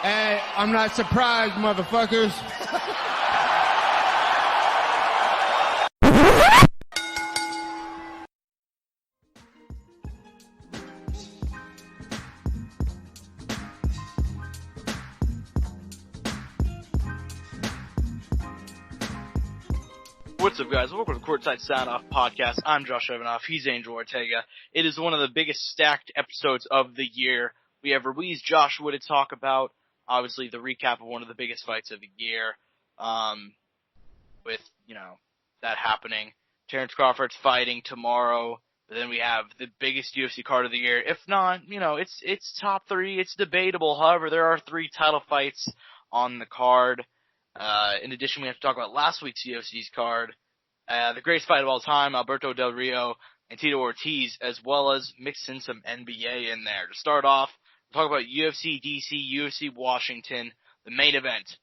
Hey, I'm not surprised, motherfuckers. What's up, guys? Welcome to the Courtside Soundoff podcast. I'm Josh Evanoff. He's Angel Ortega. It is one of the biggest stacked episodes of the year. We have Ruiz, Joshua to talk about. Obviously, the recap of one of the biggest fights of the year. With, that happening. Terrence Crawford's fighting tomorrow. But then we have the biggest UFC card of the year. If not, it's top three. It's debatable. However, there are 3 title fights on the card. In addition, we have to talk about last week's UFC's card, the greatest fight of all time, Alberto Del Rio and Tito Ortiz, as well as mix in some NBA in there. To start off, we'll talk about UFC DC, UFC Washington, the main event.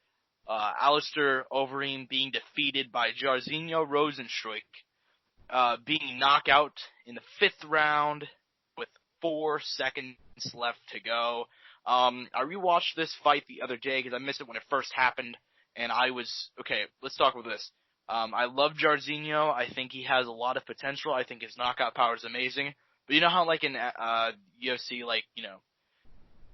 Alistair Overeem being defeated by Jairzinho Rozenstruik, being knocked out in the 5th round with 4 seconds left to go. I rewatched this fight the other day because I missed it when it first happened. And okay, let's talk about this. I love Jairzinho. I think he has a lot of potential. I think his knockout power is amazing. But you know how, in UFC,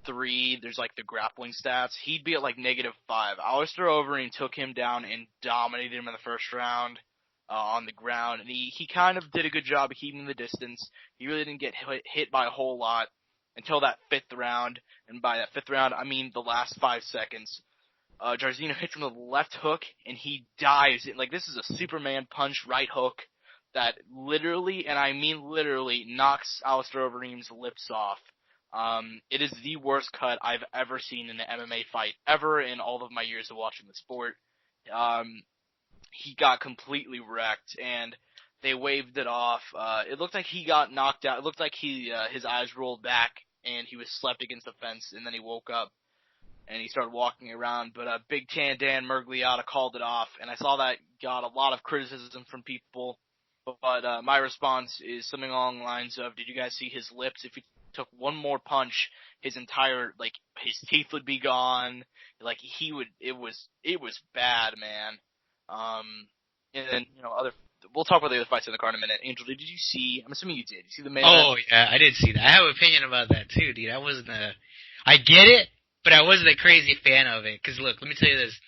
3, there's, the grappling stats? He'd be at, -5. Alistair Overeem took him down and dominated him in the first round on the ground. And he kind of did a good job of keeping the distance. He really didn't get hit by a whole lot until that 5th round. And by that 5th round, I mean the last 5 seconds. Jairzinho hits him with a left hook, and he dives. This is a Superman punch right hook that literally, and I mean literally, knocks Alistair Overeem's lips off. It is the worst cut I've ever seen in an MMA fight, ever in all of my years of watching the sport. He got completely wrecked, and they waved it off. It looked like he got knocked out. It looked like his eyes rolled back, and he was slept against the fence, and then he woke up. And he started walking around, but Big Tan Dan Murgliata called it off, and I saw that got a lot of criticism from people, but my response is something along the lines of, did you guys see his lips? If he took one more punch, his entire, his teeth would be gone, it was bad, man. And then, we'll talk about the other fights in the card in a minute. Angel, did you see, I'm assuming you did, you see the main event? Oh, yeah, I did see that. I have an opinion about that, too, dude. I get it. But I wasn't a crazy fan of it. Because, look, let me tell you this.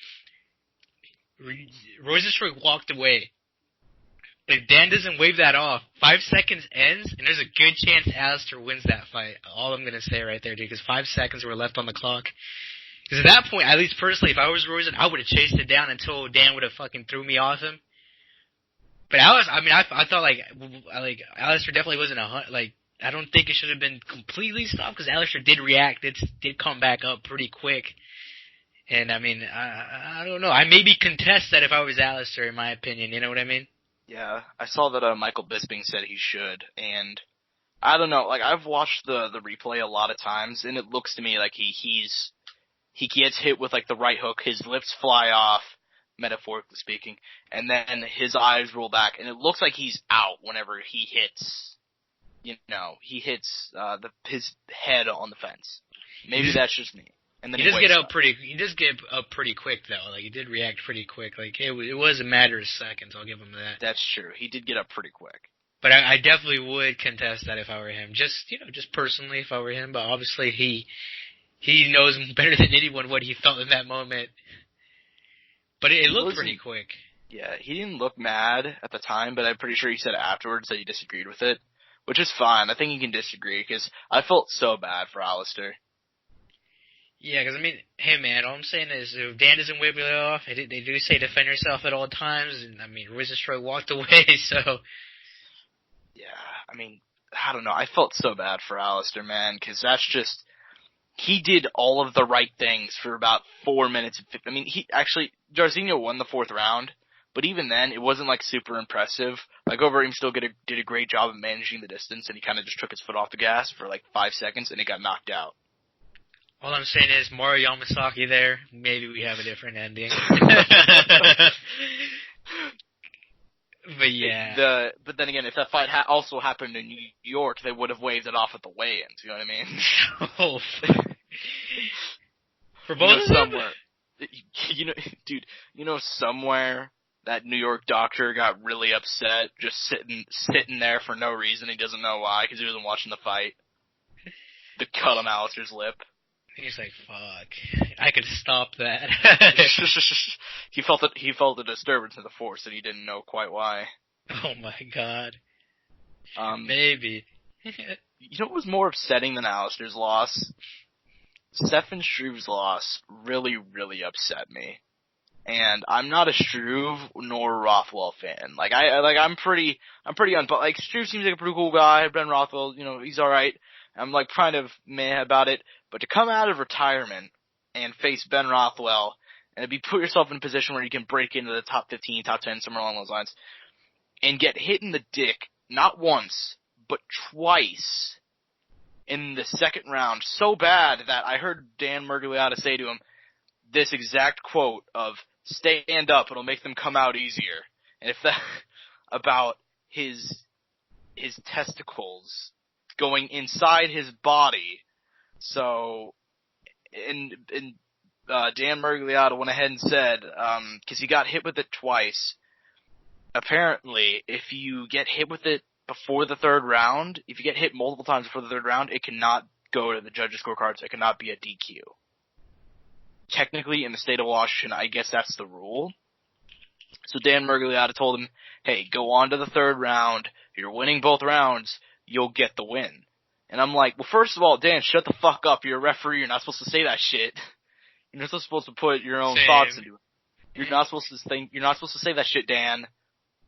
Rozenstruik walked away. If Dan doesn't wave that off, 5 seconds ends, and there's a good chance Alistair wins that fight. All I'm going to say right there, dude, because 5 seconds were left on the clock. Because at that point, at least personally, if I was Rozen, I would have chased it down until Dan would have fucking threw me off him. But I thought, Alistair definitely wasn't I don't think it should have been completely stopped because Alistair did react. It did come back up pretty quick. And, I don't know. I maybe contest that if I was Alistair, in my opinion. You know what I mean? Yeah, I saw that Michael Bisping said he should. And I don't know. I've watched the replay a lot of times, and it looks to me like he gets hit with, the right hook. His lips fly off, metaphorically speaking. And then his eyes roll back. And it looks like he's out whenever he hits... he hits his head on the fence. Maybe that's just me. And then he does get up pretty quick though. He did react pretty quick. It was a matter of seconds. I'll give him that. That's true. He did get up pretty quick. But I definitely would contest that if I were him. Just personally, if I were him. But obviously he knows better than anyone what he felt in that moment. But it looked pretty quick. Yeah, he didn't look mad at the time, but I'm pretty sure he said afterwards that he disagreed with it. Which is fine. I think you can disagree, because I felt so bad for Alistair. Yeah, because, hey, man, all I'm saying is if Dan doesn't wave it off, they do say defend yourself at all times, and, Rozenstruik walked away, so... Yeah, I don't know. I felt so bad for Alistair, man, because that's just... He did all of the right things for about 4 minutes. Jairzinho won the 4th round. But even then, it wasn't, super impressive. Overeem still did a great job of managing the distance, and he kind of just took his foot off the gas for, 5 seconds, and he got knocked out. All I'm saying is, Mario Yamasaki there, maybe we have a different ending. But, yeah. But then again, if that fight also happened in New York, they would have waved it off at the weigh-ins, you know what I mean? Oh, For both of them? Somewhere, dude, somewhere that New York doctor got really upset just sitting there for no reason. He doesn't know why, because he wasn't watching the fight. The cut on Alistair's lip. He's like, fuck, I could stop that. He felt a disturbance in the force, and he didn't know quite why. Oh my god. Maybe. You know what was more upsetting than Alistair's loss? Stefan Struve's loss really, really upset me. And I'm not a Struve nor Rothwell fan. I'm pretty on, but like Struve seems like a pretty cool guy. Ben Rothwell, he's alright. I'm like kind of meh about it. But to come out of retirement and face Ben Rothwell and put yourself in a position where you can break into the top 15, top 10, somewhere along those lines, and get hit in the dick, not once, but twice in the second round, so bad that I heard Dan Murgliata say to him this exact quote of, stand up, it'll make them come out easier. And if that, about his testicles going inside his body. So, and Dan Murgliata went ahead and said, cause he got hit with it twice, apparently, if you get hit with it before the third round, if you get hit multiple times before the third round, it cannot go to the judges' scorecards. It cannot be a DQ. Technically, in the state of Washington, I guess that's the rule. So Dan Murgliata told him, hey, go on to the third round. You're winning both rounds. You'll get the win. And I'm like, well, first of all, Dan, shut the fuck up. You're a referee. You're not supposed to say that shit. You're not supposed to put your own thoughts into it. You're not supposed to say that shit, Dan.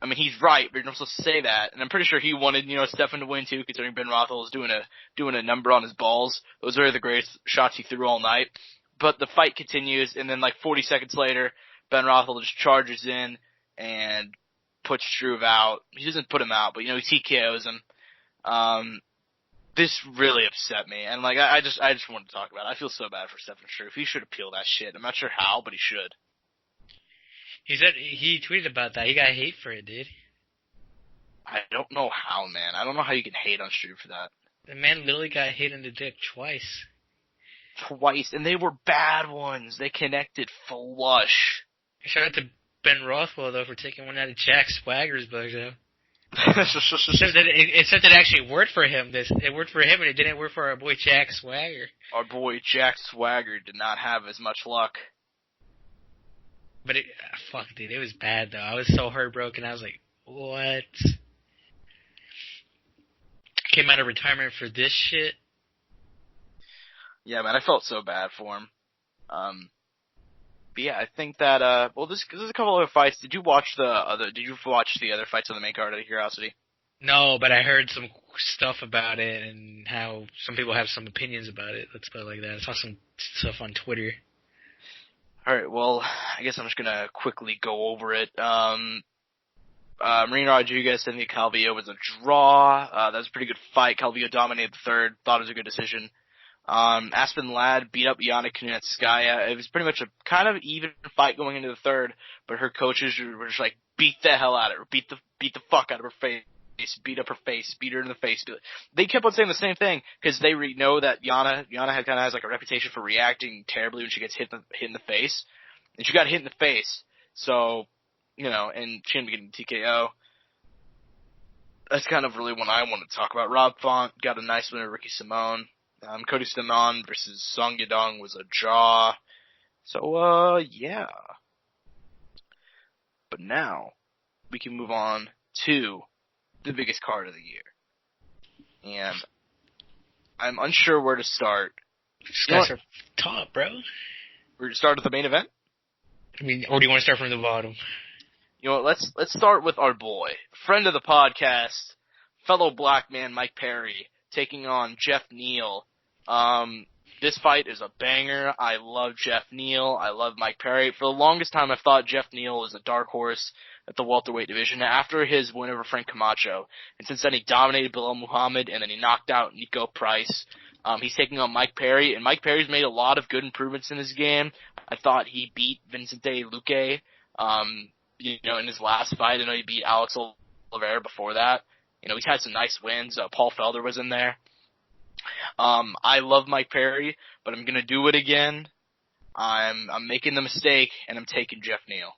I mean, he's right, but you're not supposed to say that. And I'm pretty sure he wanted, Stefan to win too, considering Ben Rothwell was doing a number on his balls. Those are the greatest shots he threw all night. But the fight continues, and then 40 seconds later, Ben Rothwell just charges in and puts Struve out. He doesn't put him out, but he TKOs him. This really upset me, and I just wanted to talk about it. I feel so bad for Stefan Struve. He should appeal that shit. I'm not sure how, but he should. He tweeted about that. He got hate for it, dude. I don't know how, man. I don't know how you can hate on Struve for that. The man literally got hit in the dick twice. And they were bad ones. They connected flush. Shout out to Ben Rothwell, though, for taking one out of Jack Swagger's book, though. Except that it actually worked for him. It worked for him, and it didn't work for our boy Jack Swagger. Our boy Jack Swagger did not have as much luck. But fuck, dude, it was bad, though. I was so heartbroken. I was like, what? Came out of retirement for this shit? Yeah, man, I felt so bad for him. But yeah, I think that, there's a couple other fights. Did you watch the other fights on the main card out of curiosity? No, but I heard some stuff about it and how some people have some opinions about it. Let's put it like that. I saw some stuff on Twitter. Alright, well, I guess I'm just gonna quickly go over it. Marina Rodriguez and Calvillo was a draw. That was a pretty good fight. Calvillo dominated the third. Thought it was a good decision. Aspen Ladd beat up Yana Kunitskaya. It was pretty much a kind of even fight going into the third, but her coaches were just like, beat the hell out of her. Beat the fuck out of her face. Beat up her face. Beat her in the face. They kept on saying the same thing, because they know that Yana has like a reputation for reacting terribly when she gets hit in the face. And she got hit in the face. So, and she ended up getting TKO. That's kind of really what I want to talk about. Rob Font got a nice win over Ricky Simone. Cody Stamann versus Song Yadong was a draw. So, yeah. But now, we can move on to the biggest card of the year. And I'm unsure where to start. Start top, bro. We're going to start with the main event? I mean, or do you want to start from the bottom? You know what, let's start with our boy, friend of the podcast, fellow black man Mike Perry, taking on Jeff Neal. This fight is a banger. I love Jeff Neal. I love Mike Perry. For the longest time, I thought Jeff Neal was a dark horse at the welterweight division after his win over Frank Camacho. And since then, he dominated Bilal Muhammad, and then he knocked out Nico Price. He's taking on Mike Perry, and Mike Perry's made a lot of good improvements in his game. I thought he beat Vincente Luque, in his last fight. I know he beat Alex Oliveira before that. He's had some nice wins. Paul Felder was in there. I love Mike Perry, but I'm gonna do it again. I'm making the mistake, and I'm taking Jeff Neal.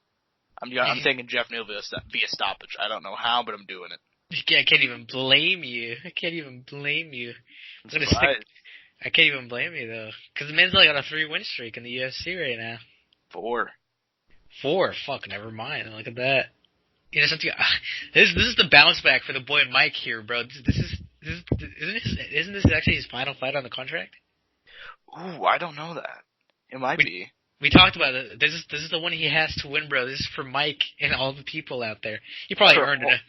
I'm taking Jeff Neal via stoppage. I don't know how, but I'm doing it. I can't even blame you. I can't even blame you. I'm surprised. I can't even blame you, though. Because the man's like on a 3-win streak in the UFC right now. 4. 4? Fuck, never mind. Look at that. You know something? This is the bounce back for the boy Mike here, bro. Isn't this actually his final fight on the contract? Ooh, I don't know that. It might be. We talked about it. This is the one he has to win, bro. This is for Mike and all the people out there. He probably earned it.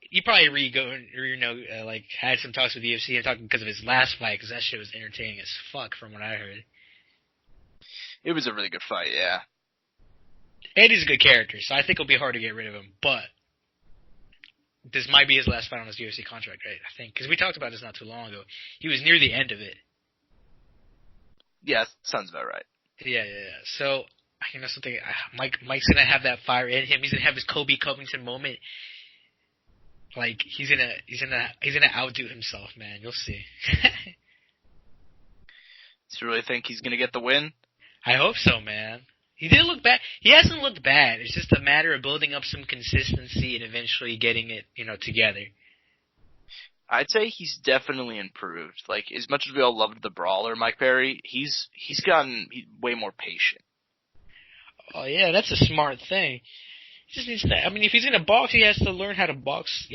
You probably had some talks with the UFC and talking because of his last fight, because that shit was entertaining as fuck from what I heard. It was a really good fight, yeah. And he's a good character, so I think it'll be hard to get rid of him. But this might be his last fight on his UFC contract, right? I think, because we talked about this not too long ago. He was near the end of it. Yeah, sounds about right. Yeah. So, you know something, Mike's gonna have that fire in him. He's gonna have his Kobe Covington moment. Like he's gonna outdo himself, man. You'll see. Do you really think he's gonna get the win? I hope so, man. He didn't look bad. He hasn't looked bad. It's just a matter of building up some consistency and eventually getting it, together. I'd say he's definitely improved. Like, as much as we all loved the brawler, Mike Perry, he's gotten way more patient. Oh yeah, that's a smart thing. He just needs to. I mean, if he's gonna box, he has to learn how to box,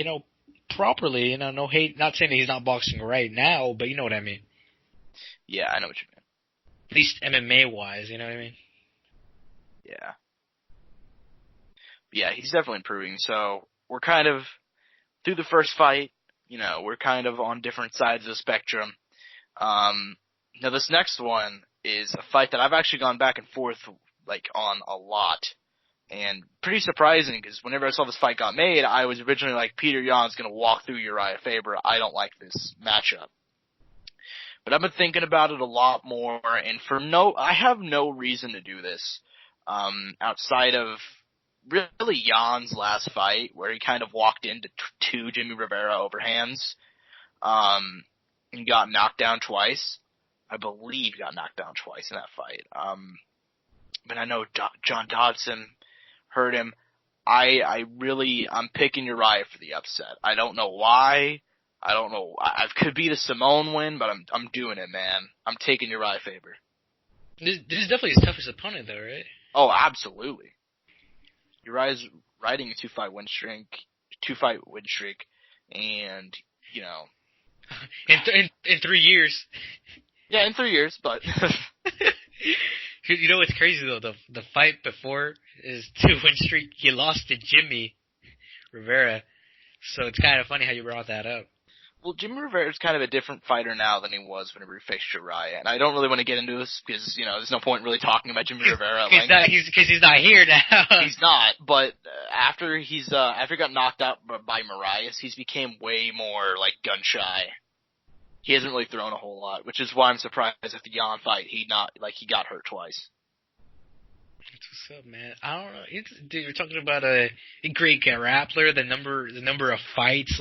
properly. No hate. Not saying that he's not boxing right now, but you know what I mean. Yeah, I know what you mean. At least MMA wise, you know what I mean. Yeah. Yeah, he's definitely improving. So we're kind of through the first fight. We're kind of on different sides of the spectrum. Now this next one is a fight that I've actually gone back and forth on a lot, and pretty surprising because whenever I saw this fight got made, I was originally like, Peter Yan's gonna walk through Uriah Faber. I don't like this matchup, but I've been thinking about it a lot more, and I have no reason to do this, outside of really Jan's last fight, where he kind of walked into two Jimmy Rivera overhands, and got knocked down twice. I believe got knocked down twice in that fight. But I know John Dodson hurt him. I'm picking Uriah for the upset. I don't know why. I don't know. I could be the Simone win, but I'm doing it, man. I'm taking Uriah Faber. This is definitely his toughest opponent, though, right? Oh, absolutely. Uriah's riding a two-fight win streak, and in 3 years. Yeah, in 3 years, but you know what's crazy though? The fight before his 2-win streak, he lost to Jimmy Rivera. So it's kind of funny how you brought that up. Well, Jimmy Rivera's kind of a different fighter now than he was whenever he faced Uriah, and I don't really want to get into this because there's no point really talking about Jimmy Rivera. Because he's not here now. He's not, but after he got knocked out by Marias, he's became way more gun shy. He hasn't really thrown a whole lot, which is why I'm surprised at the Jan fight he got hurt twice. That's what's up, man. I don't know. Dude, you're talking about a great grappler. The number of fights,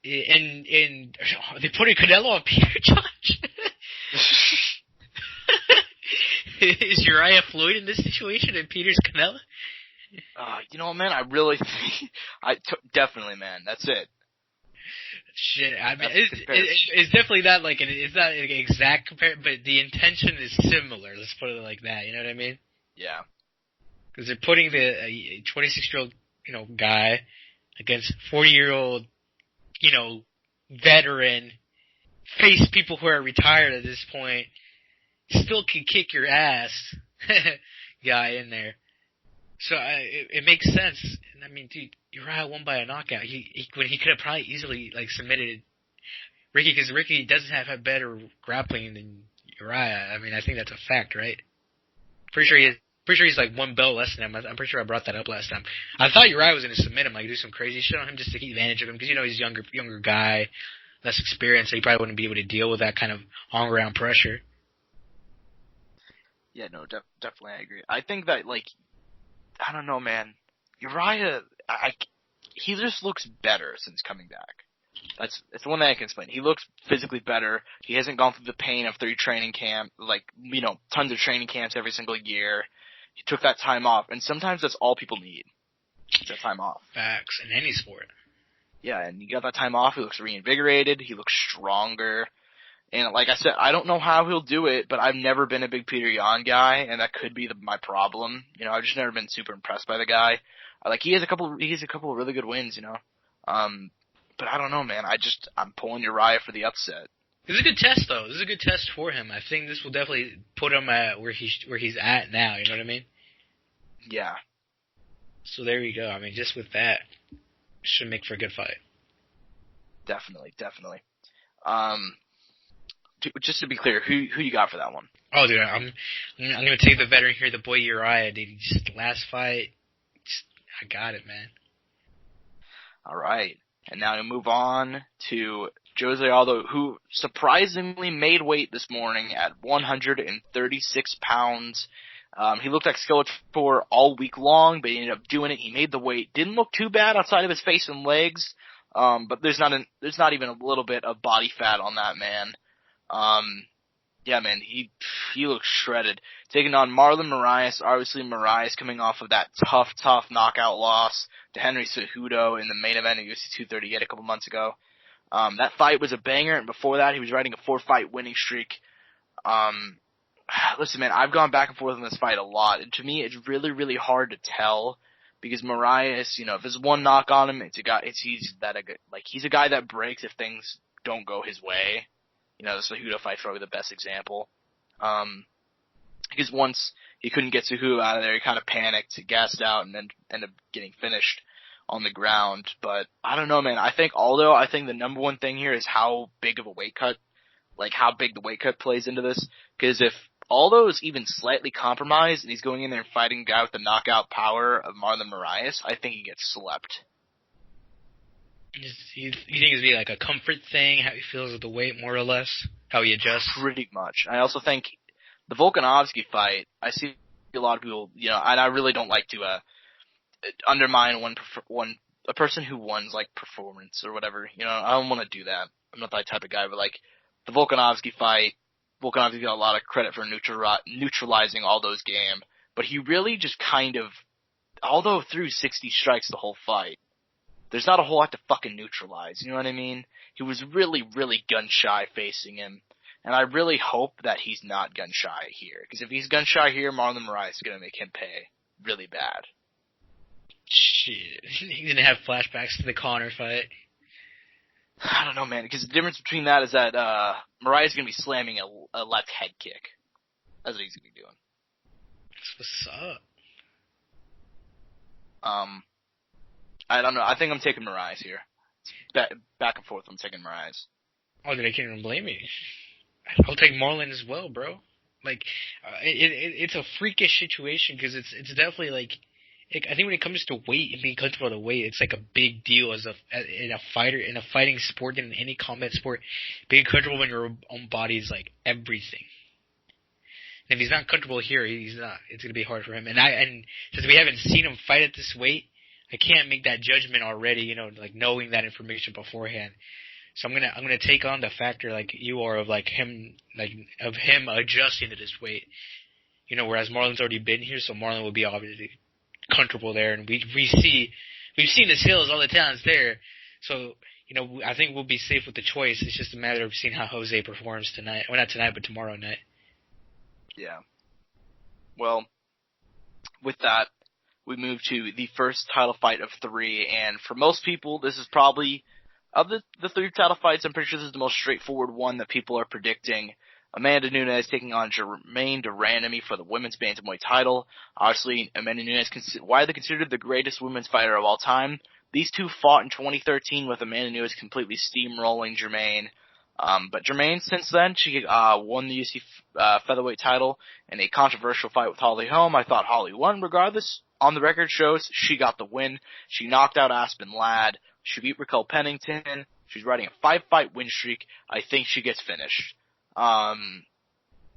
and they put Canelo on Peter, Josh. Is Uriah Floyd in this situation and Peter's Canelo? You know what, man? I really think definitely, man. That's it. Shit, I mean, it's definitely not it's not an exact comparison, but the intention is similar. Let's put it like that. You know what I mean? Yeah. Because they're putting the 26-year-old, guy against 40-year-old, veteran, face people who are retired at this point, still can kick your ass guy in there. So it makes sense. And I mean, dude, Uriah won by a knockout. When he could have probably easily submitted Ricky, because Ricky doesn't have better grappling than Uriah. I mean, I think that's a fact, right? Pretty sure he's one belt less than him. I'm pretty sure I brought that up last time. I thought Uriah was going to submit him, do some crazy shit on him just to take advantage of him, because he's a younger guy, less experienced, so he probably wouldn't be able to deal with that kind of on-ground pressure. Yeah, no, definitely I agree. I think that I don't know, man. Uriah, he just looks better since coming back. It's the one thing I can explain. He looks physically better. He hasn't gone through the pain of 3 training camp, tons of training camps every single year. He took that time off, and sometimes that's all people need. It's that time off. Facts in any sport. Yeah, and he got that time off. He looks reinvigorated. He looks stronger. And like I said, I don't know how he'll do it, but I've never been a big Peter Yan guy, and that could be my problem. I've just never been super impressed by the guy. He has a couple of really good wins, But I don't know, man. I'm pulling Uriah for the upset. This is a good test, though. This is a good test for him. I think this will definitely put him at where he's at now. You know what I mean? Yeah. So there you go. I mean, just with that, should make for a good fight. Definitely. Just to be clear, who you got for that one? Oh, dude, I'm gonna take the veteran here, the boy Uriah. Dude, just last fight, I got it, man. All right. And now to move on to Jose Aldo, who surprisingly made weight this morning at 136 pounds. He looked like Skeletor all week long, but he ended up doing it. He made the weight. Didn't look too bad outside of his face and legs, but there's not even a little bit of body fat on that man. Yeah, man, he looks shredded. Taking on Marlon Moraes. Obviously, Moraes coming off of that tough knockout loss to Henry Cejudo in the main event of UFC 238 a couple months ago. That fight was a banger, and before that, he was riding a 4-fight winning streak. Listen, man, I've gone back and forth on this fight a lot, and to me, it's really, really hard to tell because Moraes, if there's one knock on him, he's a guy that breaks if things don't go his way. The Cejudo fight's probably the best example. Because once he couldn't get Cejudo out of there, he kind of panicked, gassed out, and then ended up getting finished on the ground. But I don't know, man. I think the number one thing here is how big of a weight cut, how big the weight cut plays into this. Because if Aldo is even slightly compromised and he's going in there and fighting a guy with the knockout power of Marlon Moraes, I think he gets slept. You think it'd be like a comfort thing, how he feels with the weight, more or less? How he adjusts? Pretty much. I also think the Volkanovski fight, I see a lot of people, and I really don't like to undermine a person who won's performance or whatever. I don't want to do that. I'm not that type of guy, but the Volkanovski fight, Volkanovski got a lot of credit for neutralizing Aldo's game, but he really just Aldo threw 60 strikes the whole fight. There's not a whole lot to fucking neutralize, you know what I mean? He was really, really gun-shy facing him, and I really hope that he's not gun-shy here, because if he's gun-shy here, Marlon Moraes is going to make him pay really bad. Shit. He's going to have flashbacks to the Conor fight. I don't know, man, because the difference between that is that Moraes is going to be slamming a left head kick. That's what he's going to be doing. That's what's up. I don't know. I think I'm taking Moraes here. Back and forth, I'm taking Moraes. Oh, then I can't even blame me. I'll take Marlon as well, bro. It's a freakish situation because it's definitely I think when it comes to weight and being comfortable with the weight, it's a big deal in a fighting sport, in any combat sport. Being comfortable in your own body is everything. And if he's not comfortable here, he's not. It's gonna be hard for him. And since we haven't seen him fight at this weight, I can't make that judgment already, knowing that information beforehand. So I'm gonna take on the factor you are of him adjusting to this weight. Whereas Marlon's already been here, so Marlon will be obviously comfortable there, and we've seen his hills, all the talents there. So I think we'll be safe with the choice. It's just a matter of seeing how Jose performs tonight. Well, not tonight, but tomorrow night. Yeah. Well, with that, we move to the first title fight of 3, and for most people, this is probably, of the 3 title fights, I'm pretty sure this is the most straightforward one that people are predicting. Amanda Nunes taking on Germaine de Randamie for the women's bantamweight title. Obviously, Amanda Nunes widely considered the greatest women's fighter of all time. These two fought in 2013 with Amanda Nunes completely steamrolling Germaine. But Germaine, since then, she won the UFC featherweight title in a controversial fight with Holly Holm. I thought Holly won regardless. On the record shows she got the win. She knocked out Aspen Ladd. She beat Raquel Pennington. She's riding a 5-fight win streak. I think she gets finished.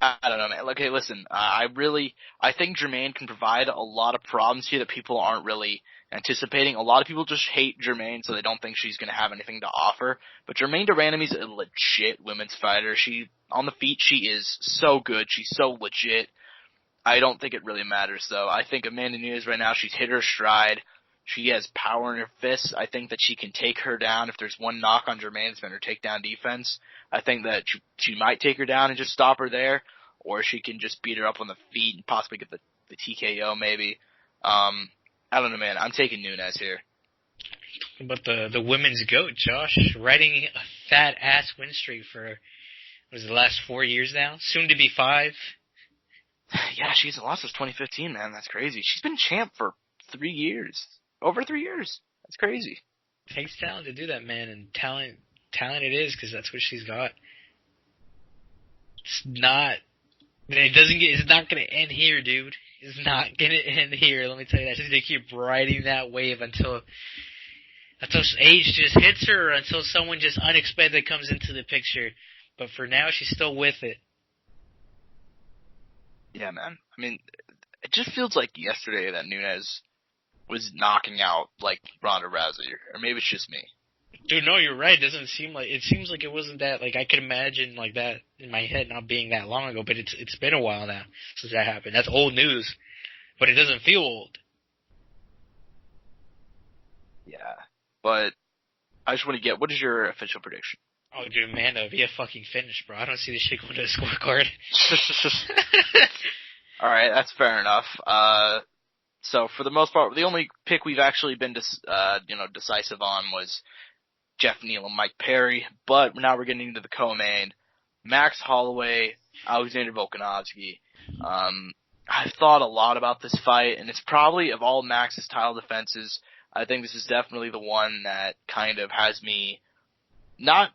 I don't know, man. Okay, listen, I think Jermaine can provide a lot of problems here that people aren't really anticipating. A lot of people just hate Jermaine, so they don't think she's going to have anything to offer. But Jermaine Durandamy's a legit women's fighter. On the feet, she is so good. She's so legit. I don't think it really matters, though. I think Amanda Nunes right now, she's hit her stride. She has power in her fists. I think that she can take her down. If there's one knock on Jermaine, it's been her takedown defense. I think that she might take her down and just stop her there, or she can just beat her up on the feet and possibly get the TKO maybe. I don't know, man. I'm taking Nunes here. But the women's GOAT, Josh, riding a fat-ass win streak for, the last 4 years now? Soon to be 5. Yeah, she hasn't lost since 2015, man. That's crazy. She's been champ for 3 years. Over 3 years. That's crazy. Takes talent to do that, man, and talent it is, because that's what she's got. It's not going to end here, dude. It's not going to end here, let me tell you that. She's going to keep riding that wave until age just hits her, or until someone just unexpected comes into the picture. But for now, she's still with it. Yeah, man. I mean, it just feels like yesterday that Nunes was knocking out, like, Ronda Rousey, or maybe it's just me. Dude, no, you're right. It seems like it wasn't that, like, I could imagine, like, that in my head not being that long ago, but it's been a while now since that happened. That's old news, but it doesn't feel old. Yeah, but I just want to get, what is your official prediction? Oh, dude, Amanda, via fucking finish, bro. I don't see this shit going to a scorecard. Alright, that's fair enough. So for the most part, the only pick we've actually been decisive on was Jeff Neal and Mike Perry, but now we're getting into the co-main. Max Holloway, Alexander Volkanovski. I've thought a lot about this fight, and it's probably, of all Max's title defenses, I think this is definitely the one that kind of has me not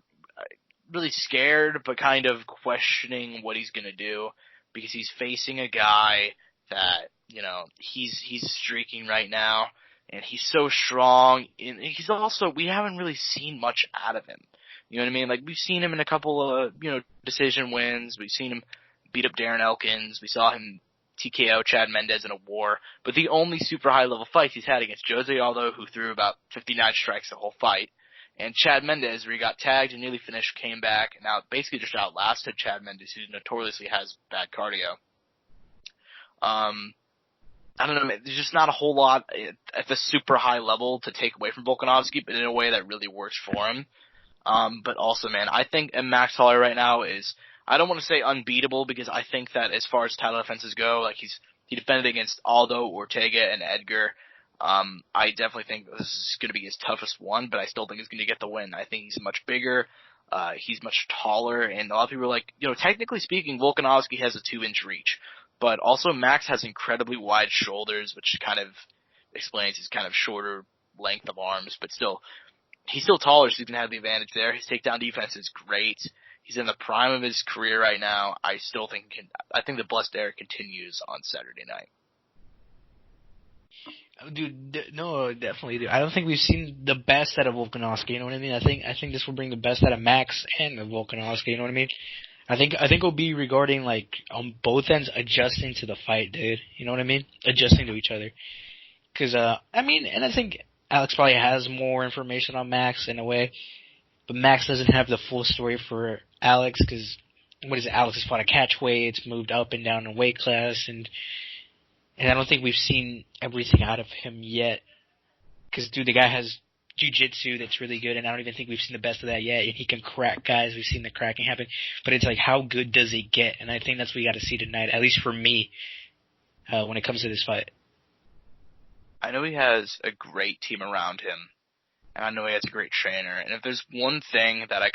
really scared, but kind of questioning what he's going to do, because he's facing a guy that, he's streaking right now, and he's so strong, and he's also, we haven't really seen much out of him. You know what I mean? Like, we've seen him in a couple of, decision wins. We've seen him beat up Darren Elkins. We saw him TKO Chad Mendez in a war. But the only super high-level fights he's had against Jose Aldo, who threw about 59 strikes the whole fight, and Chad Mendez, where he got tagged and nearly finished, came back, and now basically just outlasted Chad Mendez, who notoriously has bad cardio. I don't know, man, there's just not a whole lot at the super high level to take away from Volkanovski, but in a way that really works for him. But also, man, I think Max Holloway right now is, I don't want to say unbeatable, because I think that as far as title defenses go, like he defended against Aldo, Ortega, and Edgar. I definitely think this is going to be his toughest one, but I still think he's going to get the win. I think he's much bigger, he's much taller, and a lot of people are like, technically speaking, Volkanovski has a 2-inch reach, but also Max has incredibly wide shoulders, which kind of explains his kind of shorter length of arms, but still, he's still taller, so he's going to have the advantage there. His takedown defense is great. He's in the prime of his career right now. I think the blessed era continues on Saturday night. Dude, no, definitely, dude. I don't think we've seen the best out of Volkanovski, you know what I mean? I think this will bring the best out of Max and of Volkanovski, you know what I mean? I think it'll be regarding, like, on both ends, adjusting to the fight, dude. You know what I mean? Adjusting to each other. Because, and I think Alex probably has more information on Max in a way, but Max doesn't have the full story for Alex, because, Alex has fought a catch weight, it's moved up and down in weight class, and I don't think we've seen everything out of him yet. Because, dude, the guy has jiu-jitsu that's really good, and I don't even think we've seen the best of that yet. And he can crack guys. We've seen the cracking happen. But it's like, how good does he get? And I think that's what we got to see tonight, at least for me, when it comes to this fight. I know he has a great team around him, and I know he has a great trainer. And if there's one thing that I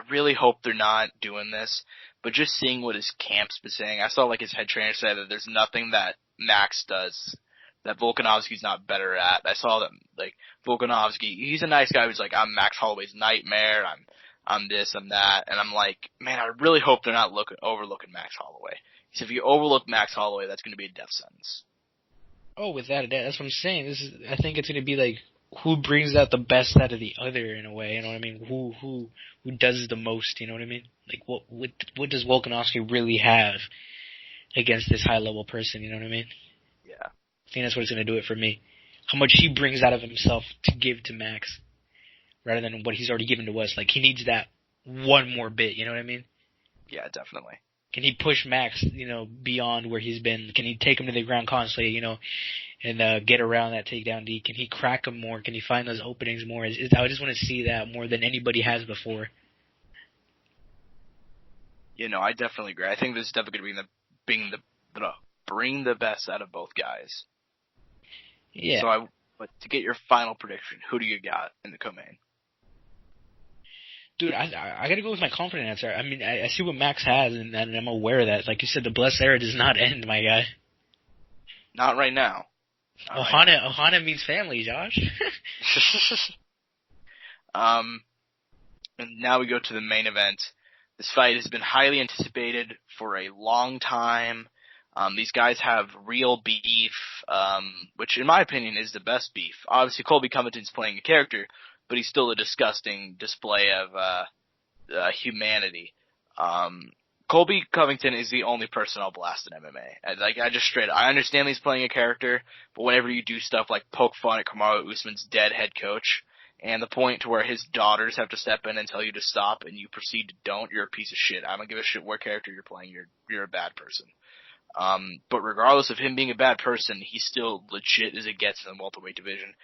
really hope they're not doing this, but just seeing what his camp's been saying, I saw, like, his head trainer say that there's nothing that Max does that Volkanovski's not better at. I saw that, like, Volkanovski, he's a nice guy who's like, I'm Max Holloway's nightmare, I'm this, I'm that, and I'm like, man, I really hope they're not overlooking Max Holloway. Because if you overlook Max Holloway, that's going to be a death sentence. Oh, without a doubt, that's what I'm saying. I think it's going to be like, who brings out the best out of the other in a way, you know what I mean? Who does the most, you know what I mean? Like, what does Volkanovski really have against this high-level person, you know what I mean? Yeah. I think that's what's going to do it for me. How much he brings out of himself to give to Max, rather than what he's already given to us. Like, he needs that one more bit, you know what I mean? Yeah, definitely. Can he push Max, beyond where he's been? Can he take him to the ground constantly, and get around that takedown D? Can he crack him more? Can he find those openings more? I just want to see that more than anybody has before. I definitely agree. I think this is definitely going to bring the best out of both guys. Yeah. But to get your final prediction, who do you got in the co-main? Dude, I gotta go with my confident answer. I mean, I see what Max has, and I'm aware of that. Like you said, the blessed era does not end, my guy. Not right now. Ohana means family, Josh. And now we go to the main event. This fight has been highly anticipated for a long time. These guys have real beef, which in my opinion is the best beef. Obviously, Colby Covington's playing a character, but he's still a disgusting display of humanity. Colby Covington is the only person I'll blast in MMA. I understand he's playing a character, but whenever you do stuff like poke fun at Kamaru Usman's dead head coach, and the point to where his daughters have to step in and tell you to stop, and you proceed to don't, you're a piece of shit. I don't give a shit what character you're playing. You're a bad person. But regardless of him being a bad person, he's still legit as it gets in the welterweight division.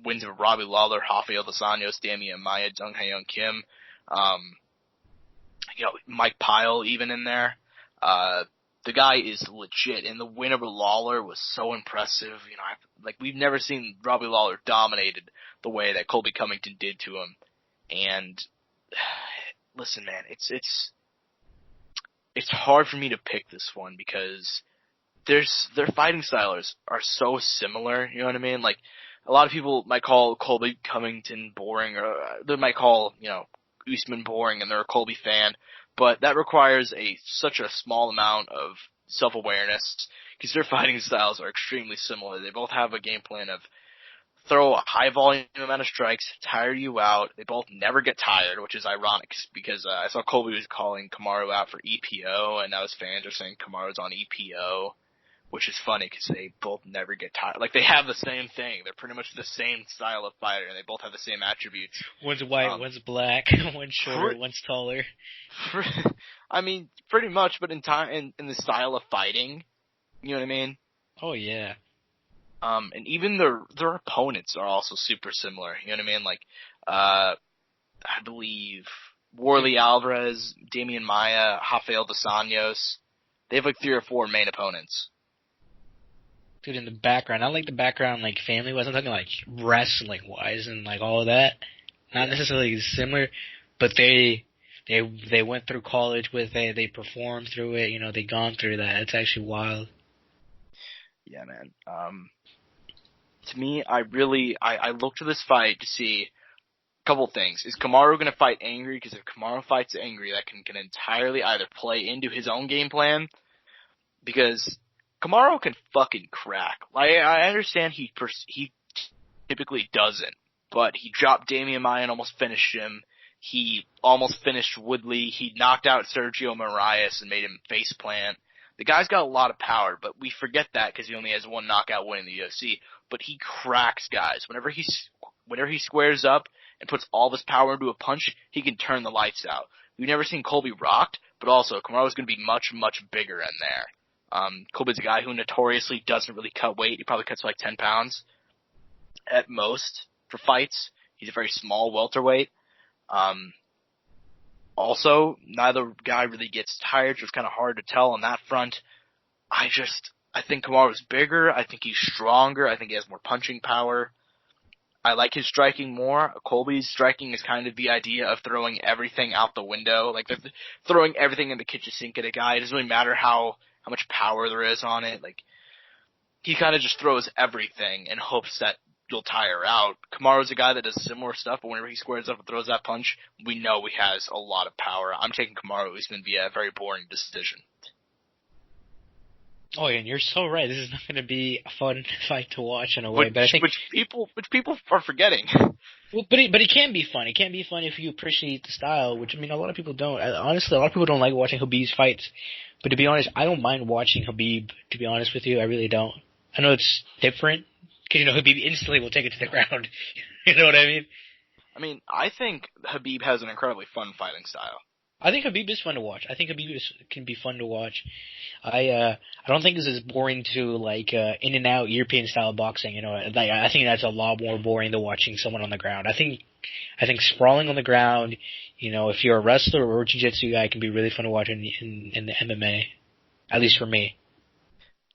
Wins over Robbie Lawler, Rafael Dos Anjos, Damian Maia, Jung Hae-young Kim, Mike Pyle even in there. The guy is legit, and the win over Lawler was so impressive. We've never seen Robbie Lawler dominated the way that Colby Covington did to him. And listen, man, it's hard for me to pick this one because their fighting styles are so similar. You know what I mean? Like, a lot of people might call Colby Covington boring, or they might call Usman boring, and they're a Colby fan. But that requires such a small amount of self-awareness because their fighting styles are extremely similar. They both have a game plan of throw a high volume amount of strikes, tire you out. They both never get tired, which is ironic because I saw Colby was calling Kamaru out for EPO, and now his fans are saying Kamaru's on EPO, which is funny because they both never get tired. Like, they have the same thing. They're pretty much the same style of fighter, and they both have the same attributes. One's white, one's black, one's shorter, one's taller. I mean, pretty much, but in the style of fighting, you know what I mean? Oh, yeah. And even their opponents are also super similar. You know what I mean? Like, I believe Warley Alvarez, Damian Maia, Rafael Dos Anjos. They have like 3 or 4 main opponents. Dude, in the background, I like the background, like, family-wise. I'm talking, like, wrestling-wise and, like, all of that. Not necessarily similar, but they went through college with it. They performed through it. They gone through that. It's actually wild. Yeah, man. To me, I look to this fight to see a couple things. Is Kamaru going to fight angry? Because if Kamaru fights angry, that can entirely either play into his own game plan, because Kamaru can fucking crack. Like, I understand he typically doesn't, but he dropped Damian Maia and almost finished him. He almost finished Woodley. He knocked out Sergio Moraes and made him faceplant. The guy's got a lot of power, but we forget that because he only has 1 knockout win in the UFC. But he cracks guys. Whenever he squares up and puts all of his power into a punch, he can turn the lights out. We've never seen Colby rocked, but also Kamaru's going to be much, much bigger in there. Colby's a guy who notoriously doesn't really cut weight. He probably cuts like 10 pounds at most for fights. He's a very small welterweight. Also, neither guy really gets tired, so it's kind of hard to tell on that front. I think Kamaru's bigger. I think he's stronger. I think he has more punching power. I like his striking more. Colby's striking is kind of the idea of throwing everything out the window, like throwing everything in the kitchen sink at a guy. It doesn't really matter how much power there is on it. Like, he kind of just throws everything in hopes that you'll tire out. Kamaru's a guy that does similar stuff, but whenever he squares up and throws that punch, we know he has a lot of power. I'm taking Kamaru Usman via a very boring decision. Oh, and you're so right. This is not going to be a fun fight to watch in a way, but I think Which people are forgetting. well, but it can be fun. It can be fun if you appreciate the style, which I mean, a lot of people don't. Honestly, a lot of people don't like watching Khabib's fights. But to be honest, I don't mind watching Khabib. To be honest with you, I really don't. I know it's different because Khabib instantly will take it to the ground. You know what I mean? I mean, I think Khabib has an incredibly fun fighting style. I think Khabib is fun to watch. I think can be fun to watch. I don't think this is boring to like in and out European style boxing. Like I think that's a lot more boring than watching someone on the ground. I think sprawling on the ground, if you're a wrestler or a jiu-jitsu guy, can be really fun to watch in the MMA. At least for me.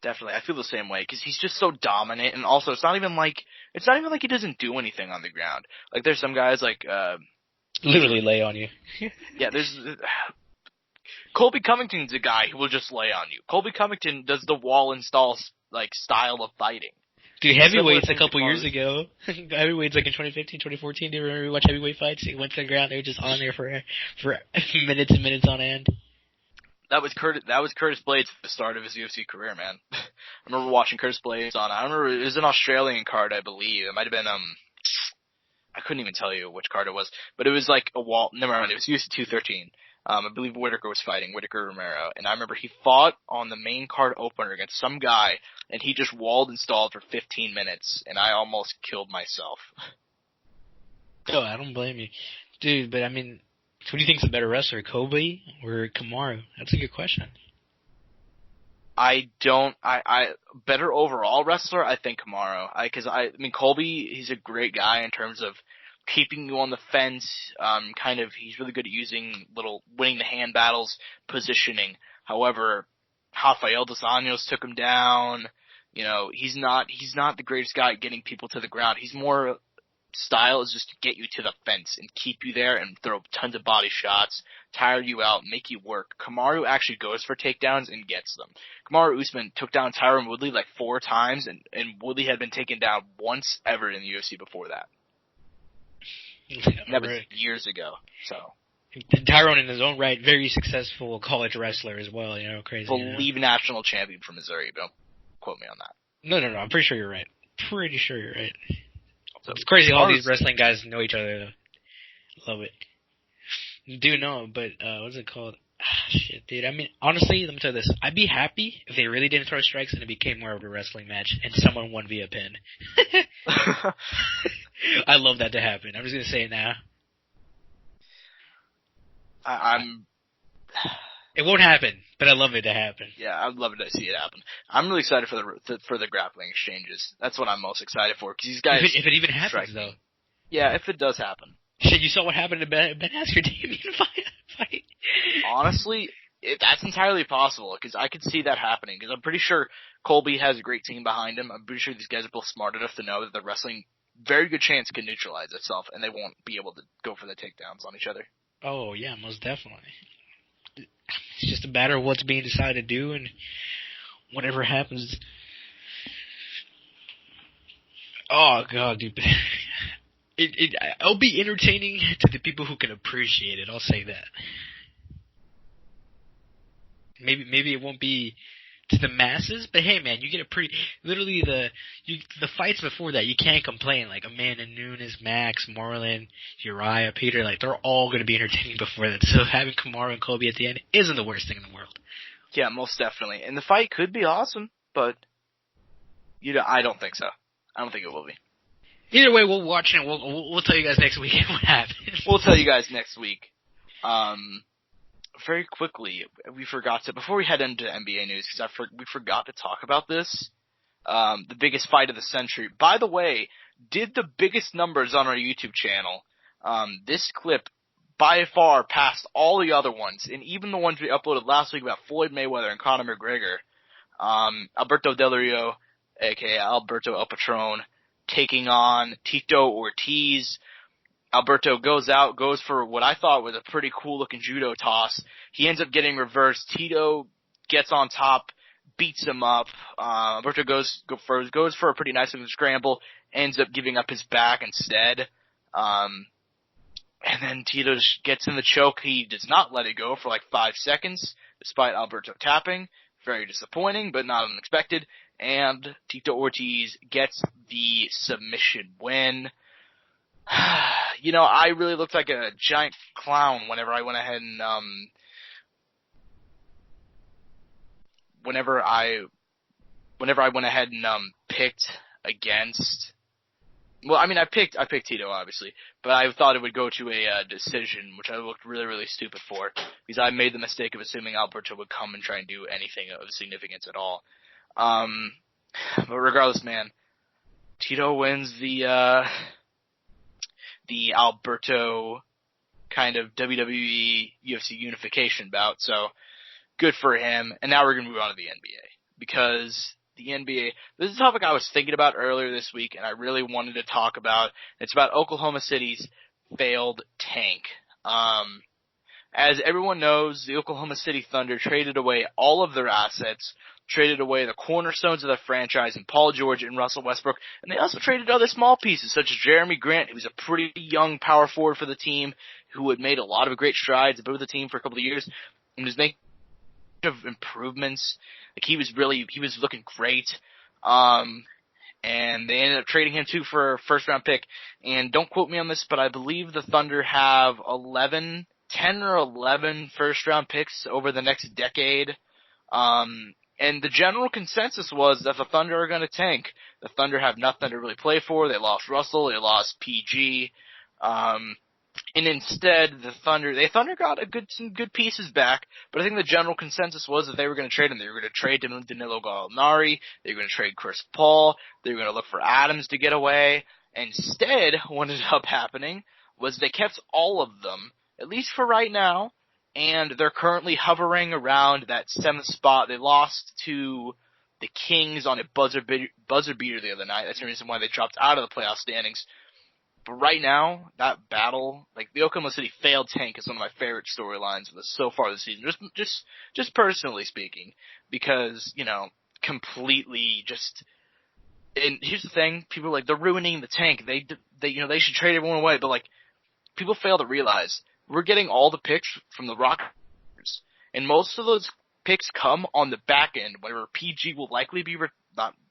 Definitely, I feel the same way because he's just so dominant, and also it's not even like he doesn't do anything on the ground. Like there's some guys like literally lay on you. Yeah, there's Colby Covington's a guy who will just lay on you. Colby Covington does the wall install like style of fighting. Dude, heavyweights a couple years ago. Heavyweights like in 2015, 2014. Do you remember watch heavyweight fights? They went to the ground. They were just on there for minutes and minutes on end. That was Curtis Blades at the start of his UFC career, man. I remember watching Curtis Blades I remember it was an Australian card, I believe. It might have been I couldn't even tell you which card it was, but it was like a wall. Never mind, it was UFC 213. I believe Whitaker was fighting Whitaker Romero, and I remember he fought on the main card opener against some guy, and he just walled and stalled for 15 minutes, and I almost killed myself. Oh, I don't blame you, dude. But I mean, who do you think's a better wrestler, Kobe or Kamaru? That's a good question. I better overall wrestler, I think Kamaru. I mean, Colby, he's a great guy in terms of keeping you on the fence, he's really good at winning the hand battles, positioning. However, Rafael dos Anjos took him down. He's not the greatest guy at getting people to the ground. He's more style is just to get you to the fence and keep you there and throw tons of body shots, tire you out, make you work. Kamaru actually goes for takedowns and gets them. Kamaru Usman took down Tyron Woodley like 4 times, and Woodley had been taken down once ever in the UFC before that. That was years ago. So Tyrone, in his own right, very successful college wrestler as well. Crazy. Believe national champion from Missouri. Don't quote me on that. No. I'm pretty sure you're right. So, it's crazy all these wrestling guys know each other, though. Love it. You do know, but what's it called? Shit, dude. I mean, honestly, let me tell you this. I'd be happy if they really didn't throw strikes and it became more of a wrestling match and someone won via pin. I love that to happen. I'm just going to say it now. It won't happen, but I love it to happen. Yeah, I'd love to see it happen. I'm really excited for the grappling exchanges. That's what I'm most excited for, because these guys... If it even happens, though. Yeah, if it does happen. Shit, you saw what happened to Ben Askren Damian fight? Honestly, that's entirely possible, because I could see that happening, because I'm pretty sure Colby has a great team behind him. I'm pretty sure these guys are both smart enough to know that the wrestling, very good chance, can neutralize itself, and they won't be able to go for the takedowns on each other. Oh, yeah, most definitely. It's just a matter of what's being decided to do, and whatever happens. Oh, God, dude. It'll be entertaining to the people who can appreciate it, I'll say that. Maybe it won't be to the masses, but hey, man, you get literally the fights before that, you can't complain. Like Amanda Nunes, Max, Marlon, Uriah, Peter, like they're all going to be entertaining before that. So having Kamaru and Kobe at the end isn't the worst thing in the world. Yeah, most definitely. And the fight could be awesome, but I don't think so. I don't think it will be. Either way, we'll watch it. We'll tell you guys next week what happens. We'll tell you guys next week. Very quickly, we forgot to, before we head into NBA news, because we forgot to talk about this, the biggest fight of the century. By the way, did the biggest numbers on our YouTube channel. This clip, by far, passed all the other ones, and even the ones we uploaded last week about Floyd Mayweather and Conor McGregor. Alberto Del Rio, aka Alberto El Patron, taking on Tito Ortiz. Alberto goes for what I thought was a pretty cool-looking judo toss. He ends up getting reversed. Tito gets on top, beats him up. Alberto goes for a pretty nice-looking scramble, ends up giving up his back instead. And then Tito gets in the choke. He does not let it go for like 5 seconds, despite Alberto tapping. Very disappointing, but not unexpected. And Tito Ortiz gets the submission win. I really looked like a giant clown whenever I went ahead and, whenever I went ahead and, picked against, well, I mean, I picked Tito, obviously, but I thought it would go to a decision, which I looked really, really stupid for, because I made the mistake of assuming Alberto would come and try and do anything of significance at all. But regardless, man, Tito wins the Alberto kind of WWE UFC unification bout, so good for him. And now we're going to move on to the NBA, because the NBA, this is a topic I was thinking about earlier this week, and I really wanted to talk about. It's about Oklahoma City's failed tank. As everyone knows, the Oklahoma City Thunder traded away all of their assets, traded away the cornerstones of the franchise in Paul George and Russell Westbrook, and they also traded other small pieces such as Jeremy Grant, who was a pretty young power forward for the team, who had made a lot of great strides with the team for a couple of years, and was making improvements. Like he was looking great. And they ended up trading him too for a first round pick. And don't quote me on this, but I believe the Thunder have 10 or 11 first round picks over the next decade. And the general consensus was that the Thunder are going to tank. The Thunder have nothing to really play for. They lost Russell. They lost PG. And instead, the Thunder got some good pieces back, but I think the general consensus was that they were going to trade him. They were going to trade Danilo Gallinari. They were going to trade Chris Paul. They were going to look for Adams to get away. Instead, what ended up happening was they kept all of them, at least for right now, and they're currently hovering around that 7th spot. They lost to the Kings on a buzzer beater the other night. That's the reason why they dropped out of the playoff standings. But right now, that battle, like the Oklahoma City failed tank, is one of my favorite storylines so far this season. Just personally speaking, because completely just. And here's the thing: people are like, they're ruining the tank. They should trade everyone away. But like, people fail to realize we're getting all the picks from the Rockets, and most of those picks come on the back end, whenever PG will likely be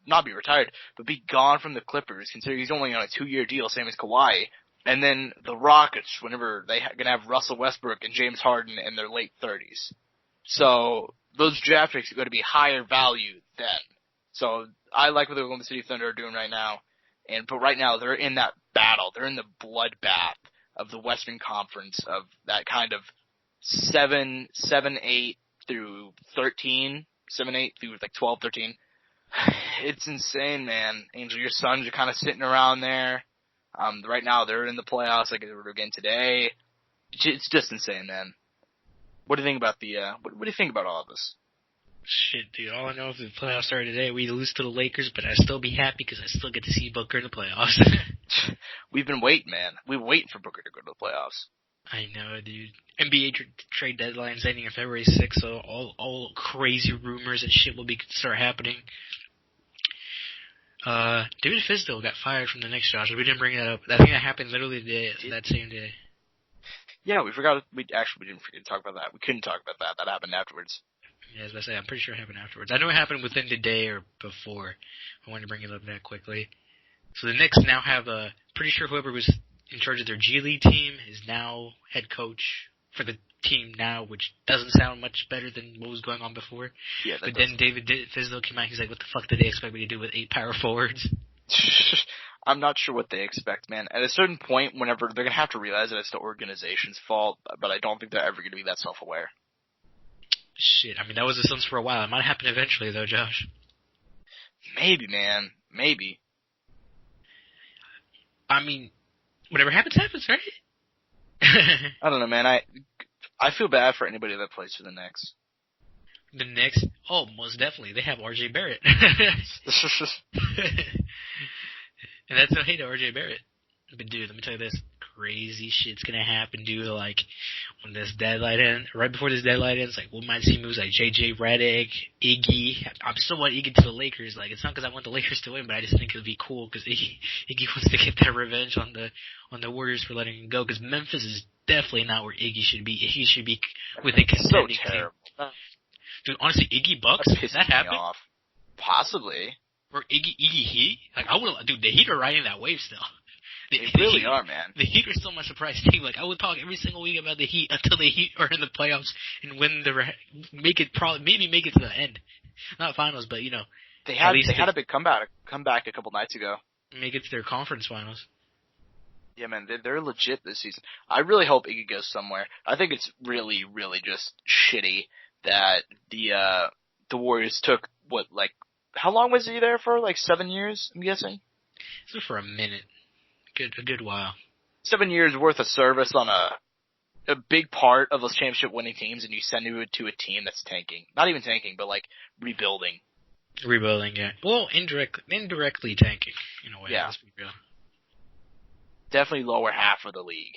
not be retired, but be gone from the Clippers, considering he's only on a 2-year deal, same as Kawhi. And then the Rockets, whenever they're going to have Russell Westbrook and James Harden in their late 30s. So those draft picks are going to be higher value then. So I like what the Oklahoma City Thunder are doing right now. But right now they're in that battle. They're in the bloodbath of the Western Conference, of that kind of 7, 8 through 13, 7, 8 through like 12, 13. It's insane, man. Angel, your Suns are kind of sitting around there. Right now they're in the playoffs like they were again today. It's just insane, man. What do you think about what do you think about all of this? Shit, dude. All I know is the playoffs started today. We lose to the Lakers, but I'd still be happy because I still get to see Booker in the playoffs. We've been waiting, man. We've been waiting for Booker to go to the playoffs. I know, dude. NBA trade deadline's ending on February 6th, so all crazy rumors and shit will start happening. David Fizdale got fired from the Knicks, Josh. We didn't bring that up. I think that happened literally that same day. Yeah, we forgot. We didn't forget to talk about that. We couldn't talk about that. That happened afterwards. Yeah, as I say, I'm pretty sure it happened afterwards. I know it happened within the day or before. I wanted to bring it up that quickly. So the Knicks now have pretty sure whoever was in charge of their G League team is now head coach for the team now, which doesn't sound much better than what was going on before. Yeah, but then David Fizdale came out. He's like, "What the fuck did they expect me to do with 8 power forwards?" I'm not sure what they expect, man. At a certain point, whenever they're gonna have to realize that it's the organization's fault, but I don't think they're ever gonna be that self-aware. Shit, I mean, that was the Suns for a while. It might happen eventually, though, Josh. Maybe, man. Maybe. I mean, whatever happens, happens, right? I don't know, man. I feel bad for anybody that plays for the Knicks. The Knicks? Oh, most definitely. They have R.J. Barrett. And that's no hate to R.J. Barrett. But, dude, let me tell you this. Crazy shit's gonna happen, dude. Like, when this deadline ends, right before this deadline ends, like, we might see moves like J.J. Redick, Iggy. I still want Iggy to the Lakers. Like, it's not because I want the Lakers to win, but I just think it would be cool because Iggy wants to get that revenge on the Warriors for letting him go. Because Memphis is definitely not where Iggy should be. He should be with a contending team. Dude, honestly, Iggy Bucks, That does pisses that me happen? off. Possibly. Or Iggy Heat? Like, dude, the Heat are riding that wave still. They really are, man. The Heat are still my surprise team. Like, I would talk every single week about the Heat until the Heat are in the playoffs and maybe make it to the end. Not finals, but, They had a big comeback a couple nights ago. Make it to their conference finals. Yeah, man, they're legit this season. I really hope Iggy goes somewhere. I think it's really, really just shitty that the Warriors took, how long was he there for? 7 years, I'm guessing? So for a minute. A good while. 7 years worth of service on a big part of those championship winning teams, and you send it to a team that's tanking. Not even tanking, but rebuilding. Rebuilding, yeah. Well, indirectly tanking, in a way. Yeah. Let's be real. Definitely lower half of the league.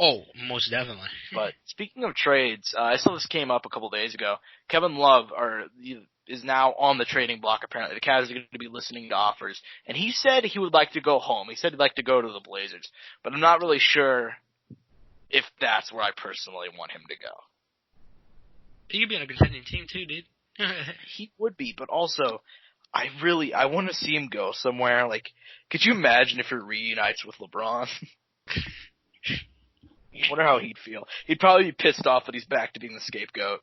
Oh, most definitely. But speaking of trades, I saw this came up a couple days ago. Kevin Love is now on the trading block, apparently. The Cavs are going to be listening to offers. And he said he would like to go home. He said he'd like to go to the Blazers. But I'm not really sure if that's where I personally want him to go. He could be on a contending team too, dude. He would be, but also, I want to see him go somewhere. Could you imagine if he reunites with LeBron? I wonder how he'd feel. He'd probably be pissed off that he's back to being the scapegoat.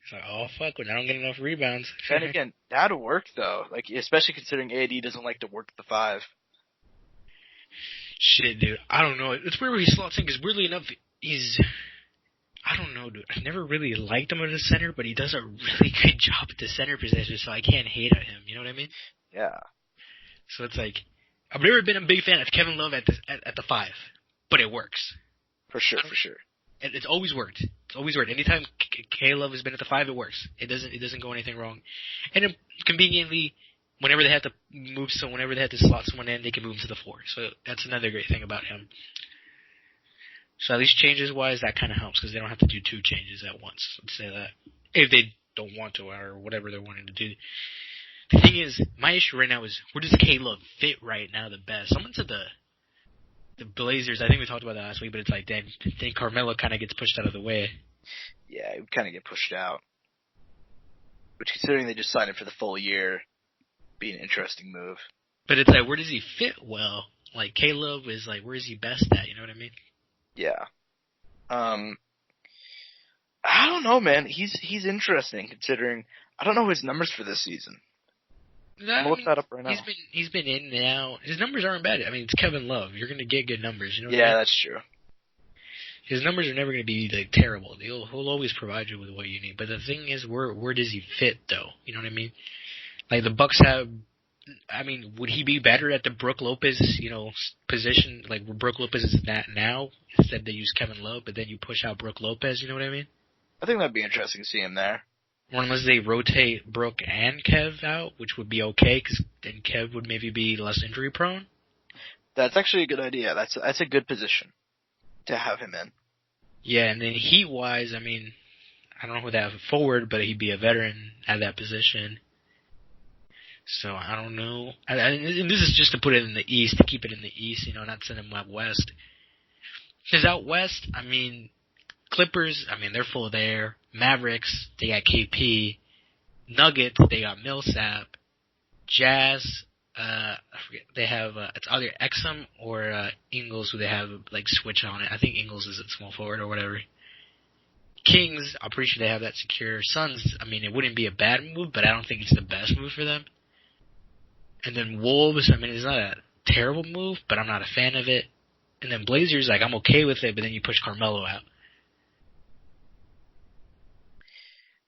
It's like, oh fuck, when I don't get enough rebounds. And again, that'd work though. Especially considering AD doesn't like to work the 5. Shit, dude. I don't know. It's weird where he slots in, because weirdly enough, I don't know, dude. I've never really liked him as a center, but he does a really good job at the center position, so I can't hate on him. You know what I mean? Yeah. So it's like, I've never been a big fan of Kevin Love at the 5, but it works. For sure. And it's always worked. Anytime K-Love has been at the 5, it works. It doesn't go anything wrong. And conveniently, whenever they have to slot someone in, they can move him to the 4. So that's another great thing about him. So at least changes-wise, that kind of helps, because they don't have to do 2 changes at once. Let's say that. If they don't want to, or whatever they're wanting to do. The thing is, my issue right now is, where does K-Love fit right now the best? Someone said the Blazers, I think we talked about that last week, but it's like, then Carmelo kind of gets pushed out of the way. Yeah, he would kind of get pushed out. Which, considering they just signed him for the full year, be an interesting move. But it's like, where does he fit well? K-Love is where is he best at? You know what I mean? Yeah. I don't know, man. He's interesting, considering I don't know his numbers for this season. I'm gonna look that up right now. He's been in and out. His numbers aren't bad. I mean, it's Kevin Love. You're gonna get good numbers. You know what I mean? That's true. His numbers are never gonna be terrible. He'll always provide you with what you need. But the thing is, where does he fit though? You know what I mean? The Bucks have. I mean, would he be better at the Brook Lopez, position, where Brook Lopez is at now? Instead they use Kevin Love, but then you push out Brook Lopez, you know what I mean? I think that'd be interesting to see him there. Or unless they rotate Brook and Kev out, which would be okay, because then Kev would maybe be less injury prone. That's actually a good idea. That's a good position to have him in. Yeah, and then Heat-wise, I mean, I don't know who they have forward, but he'd be a veteran at that position. So, I don't know. And this is just to put it in the East, to keep it in the East, not send him out West. Because out West, I mean, Clippers, I mean, they're full there. Mavericks, they got KP. Nuggets, they got Millsap. Jazz, I forget, they have, it's either Exum or Ingles, who they have, switch on it. I think Ingles is at small forward or whatever. Kings, I'm pretty sure they have that secure. Suns, I mean, it wouldn't be a bad move, but I don't think it's the best move for them. And then Wolves, I mean, it's not a terrible move, but I'm not a fan of it. And then Blazers, I'm okay with it, but then you push Carmelo out.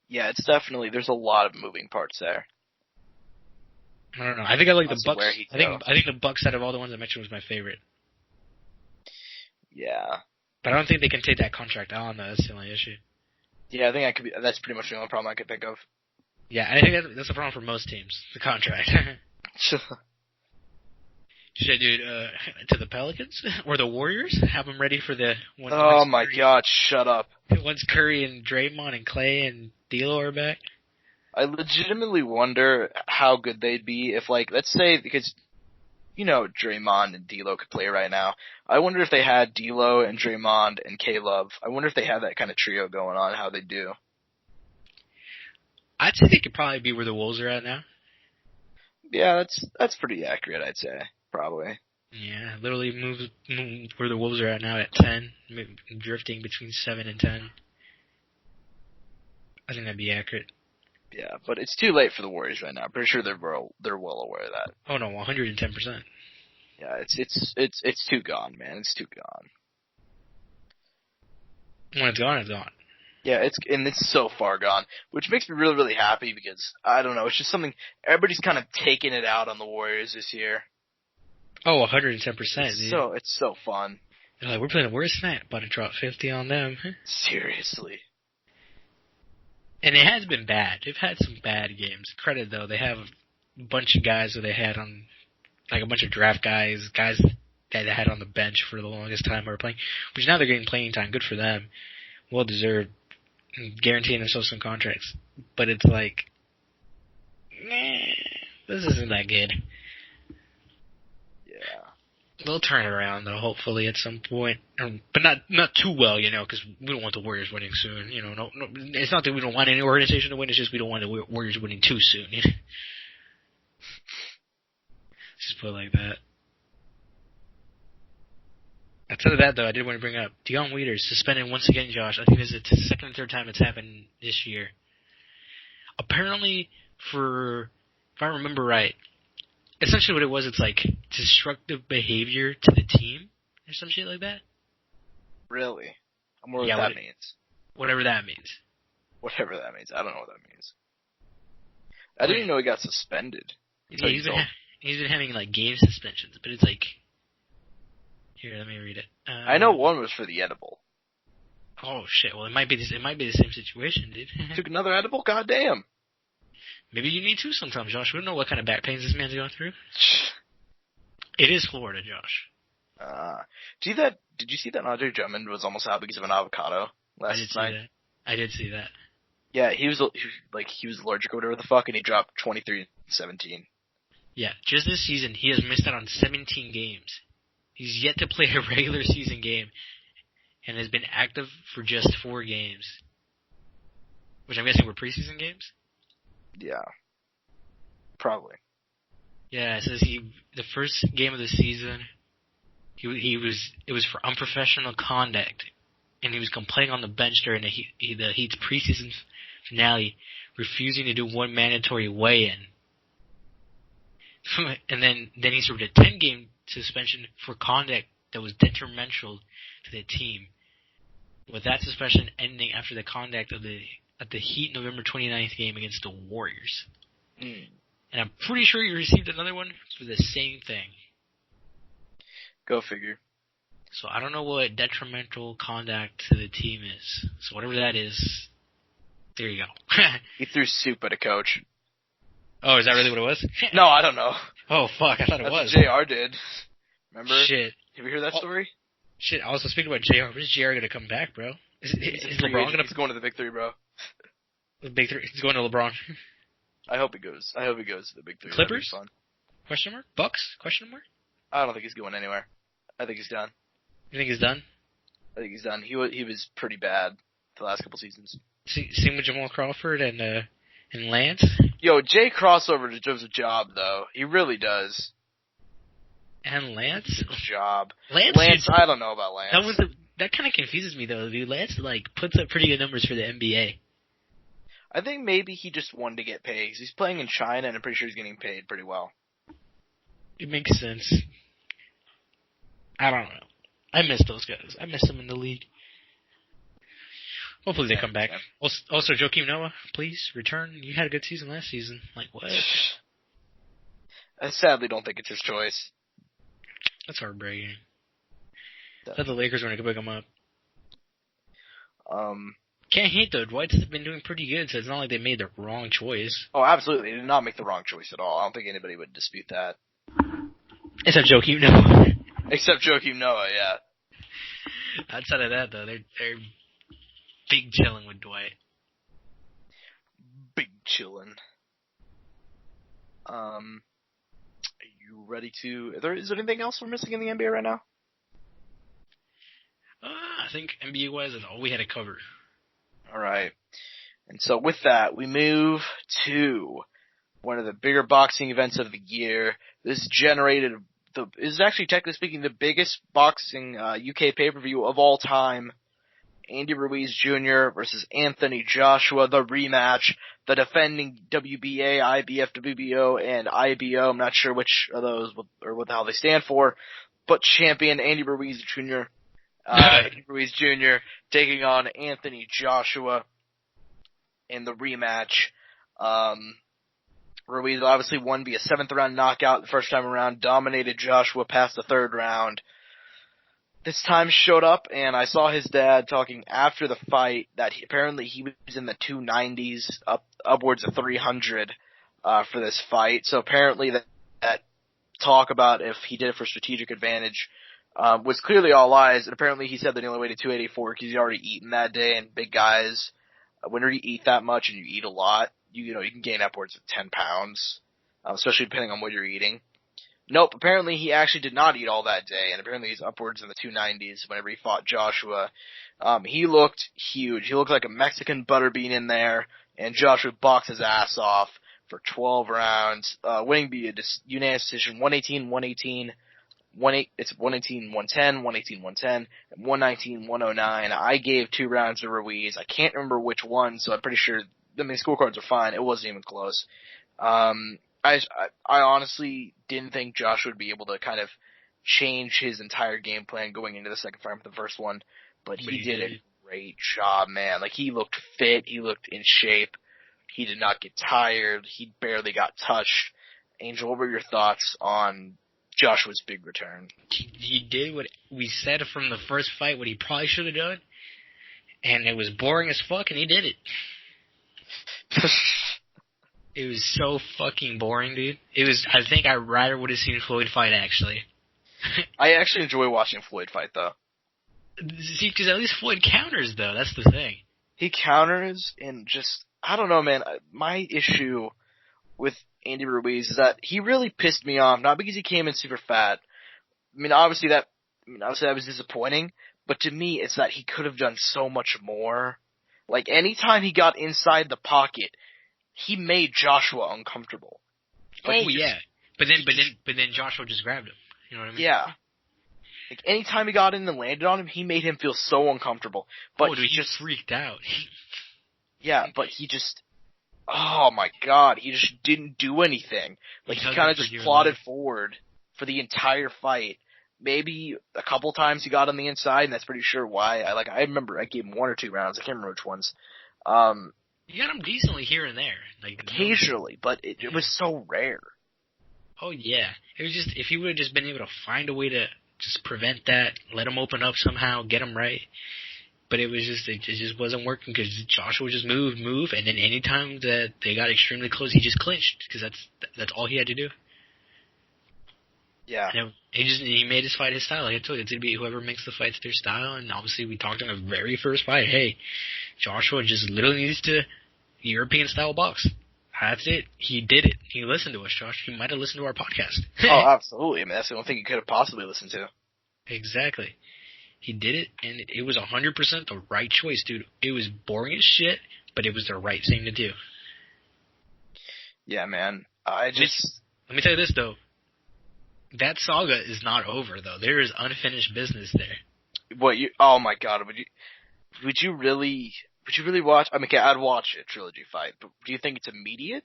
Yeah, it's definitely, there's a lot of moving parts there. I don't know. I think I like the Bucks. I think the Bucks out of all the ones I mentioned was my favorite. Yeah. But I don't think they can take that contract on, though. That's the only issue. Yeah, I think that's pretty much the only problem I could think of. Yeah, and I think that's a problem for most teams, the contract. Should I do it to the Pelicans or the Warriors? Have them ready for the once my God, shut up. Once Curry and Draymond and Clay and D'Lo are back. I legitimately wonder how good they'd be if, let's say, because, Draymond and D'Lo could play right now. I wonder if they had D'Lo and Draymond and K-Love. I wonder if they have that kind of trio going on, how they do. I'd say they could probably be where the Wolves are at now. Yeah, that's pretty accurate, I'd say. Probably. Yeah, literally move where the Wolves are at now at 10, drifting between 7 and 10. I think that'd be accurate. Yeah, but it's too late for the Warriors right now. I'm pretty sure they're well aware of that. Oh no, 110%. Yeah, it's too gone, man. It's too gone. When it's gone, it's gone. Yeah, it's so far gone, which makes me really, really happy because I don't know, it's just something everybody's kind of taking it out on the Warriors this year. Oh, 110%. It's so fun. They're like, we're playing the worst tonight, about to drop 50 on them. Seriously. And it has been bad. They've had some bad games. Credit though, they have a bunch of guys that they had on, like a bunch of draft guys that they had on the bench for the longest time who were playing, which now they're getting playing time. Good for them. Well deserved. Guaranteeing themselves some contracts. But it's like, this isn't that good. Yeah. They'll turn it around though, hopefully at some point, but not too well, because we don't want the Warriors winning soon. No, it's not that we don't want any organization to win. It's just we don't want the Warriors winning too soon. Just put it like that. Outside of that, though, I did want to bring up Dion Waiters suspended once again, Josh. I think this is the second or third time it's happened this year. Apparently, if I remember right, essentially what it was, it's like destructive behavior to the team or some shit like that. Really? I'm wondering what that means. Whatever that means. Whatever that means. I don't know what that means. I didn't even know he got suspended. Yeah, he's been having like game suspensions, but it's like. Here, let me read it. I know one was for the edible. Oh shit! Well, it might be the same situation, dude. Took another edible? Goddamn. Maybe you need to sometimes, Josh. We don't know what kind of back pains this man's going through. It is Florida, Josh. Did you see that Andre Drummond was almost out because of an avocado last night? I did see that. Yeah, he was allergic or whatever the fuck, and he dropped 23-17. Yeah, just this season, he has missed out on 17 games. He's yet to play a regular season game and has been active for just 4 games. Which I'm guessing were preseason games? Yeah. Probably. Yeah, it says the first game of the season, it was for unprofessional conduct, and he was complaining on the bench during the Heat's preseason finale, refusing to do one mandatory weigh-in. And then he served a 10-game suspension for conduct that was detrimental to the team, with that suspension ending after the conduct of the Heat November 29th game against the Warriors. And I'm pretty sure he received another one for the same thing. Go figure. So I don't know what detrimental conduct to the team is. So whatever that is, there you go. He threw soup at a coach. Oh, is that really what it was? No, I don't know. Oh, fuck, I thought it was. That's what JR did. Remember? Shit. Have you heard that story? Shit, also speaking about JR, when's JR going to come back, bro? Is LeBron going to... He's going to the Big Three, bro. The Big Three? He's going to LeBron. I hope he goes to the Big Three. Clippers? Question mark? Bucks? Question mark? I don't think he's going anywhere. I think he's done. You think he's done? I think he's done. He was pretty bad the last couple seasons. Same with Jamal Crawford and Lance? Yo, Jay Crossover does a job, though. He really does. And Lance? Job. Lance, I don't know about Lance. That kind of confuses me, though, dude. Lance, puts up pretty good numbers for the NBA. I think maybe he just wanted to get paid. He's playing in China, and I'm pretty sure he's getting paid pretty well. It makes sense. I don't know. I miss those guys. I miss them in the league. Hopefully they come back. Also, Joakim Noah, please return. You had a good season last season. Like, what? I sadly don't think it's his choice. That's heartbreaking. I thought the Lakers were going to pick him up. Can't hate, though. Dwight's been doing pretty good, so it's not like they made the wrong choice. Oh, absolutely. They did not make the wrong choice at all. I don't think anybody would dispute that. Except Joakim Noah. Except Joakim Noah, yeah. Outside of that, though, they're big chilling with Dwight. Big chilling. Are you ready to... Is there anything else we're missing in the NBA right now? I think NBA-wise, that's all we had to cover. All right. And so with that, we move to one of the bigger boxing events of the year. This is actually, technically speaking, the biggest boxing UK pay-per-view of all time. Andy Ruiz Jr. versus Anthony Joshua, the rematch, the defending WBA, IBF, WBO, and IBO. I'm not sure which of those or what the hell they stand for, but champion Andy Ruiz Jr. Andy Ruiz Jr. taking on Anthony Joshua in the rematch. Ruiz obviously won via 7th round knockout the first time around, dominated Joshua past the 3rd round. This time showed up, and I saw his dad talking after the fight that apparently he was in the 290s, upwards of 300 for this fight. So apparently that talk about if he did it for strategic advantage was clearly all lies. And apparently he said that he only weighed 284 because he'd already eaten that day. And big guys, when you eat that much and you eat a lot, you can gain upwards of 10 pounds, especially depending on what you're eating. Nope, apparently he actually did not eat all that day, and apparently he's upwards in the 290s whenever he fought Joshua. He looked huge. He looked like a Mexican butterbean in there, and Joshua boxed his ass off for 12 rounds, winning via unanimous decision, 118-118, it's 118-110, 118-110, and 119-109. I gave 2 rounds to Ruiz. I can't remember which one, so I'm pretty sure, scorecards are fine. It wasn't even close. I honestly didn't think Josh would be able to kind of change his entire game plan going into the second fight from the first one, but he did a great job, man. Like, he looked fit, he looked in shape, he did not get tired, he barely got touched. Angel, what were your thoughts on Joshua's big return? He did what we said from the first fight, what he probably should have done, and it was boring as fuck, and he did it. It was so fucking boring, dude. I think I rather would have seen Floyd fight, actually. I actually enjoy watching Floyd fight, though. See, because at least Floyd counters, though. That's the thing. He counters, and just, I don't know, man. My issue with Andy Ruiz is that he really pissed me off, not because he came in super fat. Obviously that was disappointing, but to me, it's that he could have done so much more. Like, anytime he got inside the pocket, he made Joshua uncomfortable. Like, yeah. But then Joshua just grabbed him. You know what I mean? Yeah. Like, anytime he got in and landed on him, he made him feel so uncomfortable. But dude, he just freaked out. Yeah, but he just, oh my god, he just didn't do anything. Like, he kind of just plodded forward for the entire fight. Maybe a couple times he got on the inside, and that's pretty sure why. I remember I gave him 1 or 2 rounds. I can't remember which ones. You got him decently here and there. Like, occasionally, but it was so rare. Oh, yeah. It was just, if he would have just been able to find a way to just prevent that, let him open up somehow, get him right. But it just wasn't working because Joshua would just move, and then anytime that they got extremely close, he just clinched because that's all he had to do. Yeah. And he made his fight his style. Like I told you, it's going to be whoever makes the fights their style, and obviously we talked in the very first fight, hey, Joshua just literally needs to European-style box. That's it. He did it. He listened to us, Josh. He might have listened to our podcast. Oh, absolutely. That's the only thing he could have possibly listened to. Exactly. He did it, and it was 100% the right choice, dude. It was boring as shit, but it was the right thing to do. Yeah, man. Let me tell you this, though. That saga is not over, though. There is unfinished business there. Oh my god, would you really watch? I'd watch a trilogy fight, but do you think it's immediate?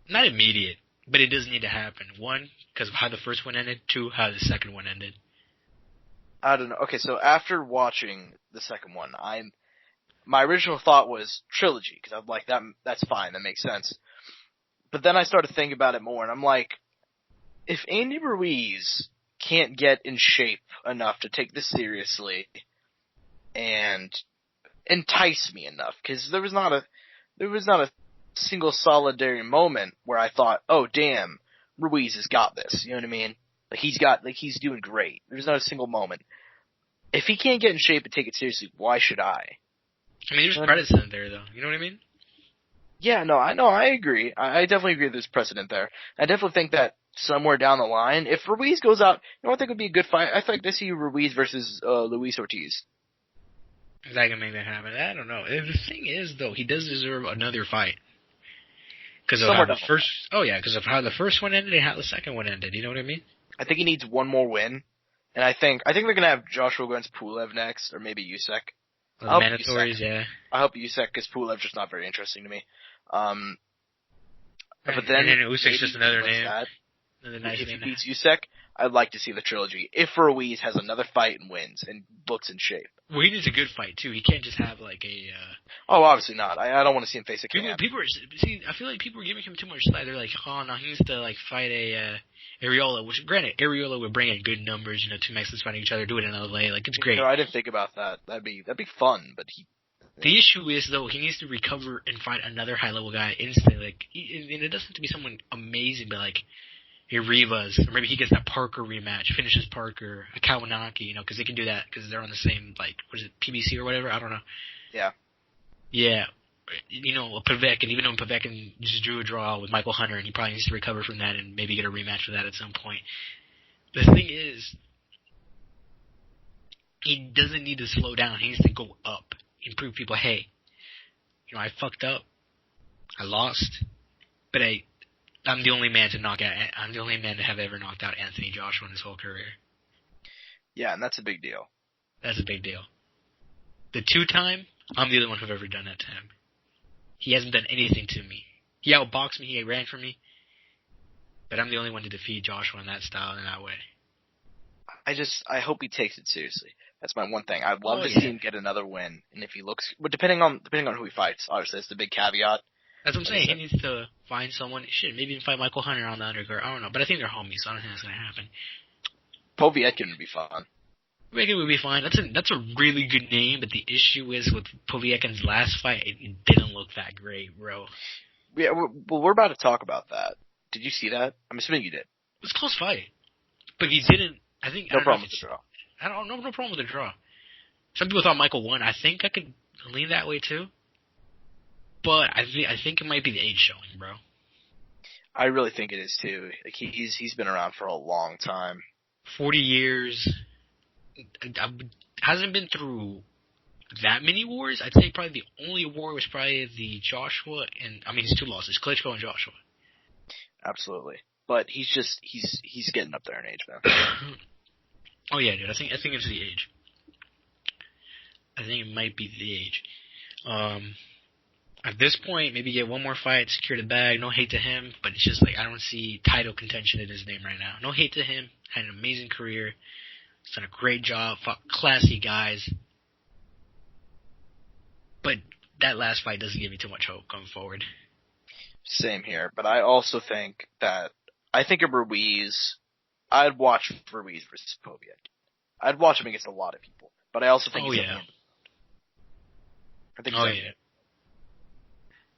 Not immediate, but it does need to happen. 1, because of how the first one ended. 2, how the second one ended. I don't know. Okay, so after watching the second one, my original thought was trilogy, because I'm like, that's fine, that makes sense. But then I started thinking about it more, and I'm like, if Andy Ruiz can't get in shape enough to take this seriously and entice me enough, because there was not a single solitary moment where I thought, oh damn, Ruiz has got this. You know what I mean? He's doing great. There's not a single moment. If he can't get in shape and take it seriously, why should I? There's precedent there, though. You know what I mean? Yeah, no, I agree. I definitely agree there's precedent there. I definitely think that somewhere down the line, if Ruiz goes out, I think would be a good fight. I think to see Ruiz versus Luis Ortiz. Is that gonna make that happen? I don't know. The thing is, though, he does deserve another fight. Because of how the first one ended and how the second one ended. You know what I mean? I think he needs one more win, and I think they're gonna have Joshua against Pulev next, or maybe Usyk. The mandatories, yeah. I hope Usyk, because Pulev's just not very interesting to me. But then Usyk's just another name. Another nice if he beats Usyk, I'd like to see the trilogy. If Ruiz has another fight and wins and looks in shape. Well, he needs a good fight too. He can't just have like a. Oh, obviously not. I don't want to see him face a Cam. I feel like people are giving him too much slack. They're like, oh no, he needs to like fight a Areola. Which, granted, Areola would bring in good numbers. You know, two Mexicans fighting each other, do it in LA. Like it's great. No, I didn't think about that. That'd be fun, but he. The issue is, though, he needs to recover and fight another high-level guy instantly. Like, and it doesn't have to be someone amazing, but like, Rivas, or maybe he gets that Parker rematch, finishes Parker, a Kawanaki, you know, because they can do that because they're on the same, like, what is it, PBC or whatever? I don't know. Yeah. Yeah. You know, Povetkin, even though Povetkin just drew a draw with Michael Hunter, and he probably needs to recover from that and maybe get a rematch for that at some point. The thing is, he doesn't need to slow down. He needs to go up. And prove people, hey, you know, I fucked up, I lost, but I'm the only man to I'm the only man to have ever knocked out Anthony Joshua in his whole career. Yeah, and that's a big deal. That's a big deal. The 2-time, I'm the only one who've ever done that to him. He hasn't done anything to me. He outboxed me, he ran from me, but I'm the only one to defeat Joshua in that style and in that way. I hope he takes it seriously. That's my one thing. I'd love to see him get another win, and if he looks, but depending on who he fights, obviously that's the big caveat. That's what I'm saying. He needs to find someone. Shit, maybe even fight Michael Hunter on the undercard. I don't know, but I think they're homies, so I don't think that's gonna happen. Povetkin would be fun. Povetkin would be fine. That's a really good name, but the issue is with Povetkin's last fight, it didn't look that great, bro. Yeah, well, we're about to talk about that. Did you see that? I'm assuming you did. It was a close fight, but he didn't. I think no problem with the draw. I don't know. No problem with the draw. Some people thought Michael won. I think I could lean that way too. But I think it might be the age showing, bro. I really think it is too. Like he's been around for a long time. 40 years. Hasn't been through that many wars. I'd say probably the only war was probably the Joshua his 2 losses, Klitschko and Joshua. Absolutely. But he's getting up there in age, man. Oh yeah, dude. I think it's the age. I think it might be the age. At this point, maybe get one more fight, secure the bag. No hate to him, but it's just like I don't see title contention in his name right now. No hate to him. Had an amazing career. He's done a great job. Fought classy guys. But that last fight doesn't give me too much hope going forward. Same here, but I also think that of Ruiz. I'd watch Ruiz versus Povetkin. I'd watch him against a lot of people, but I also think yeah.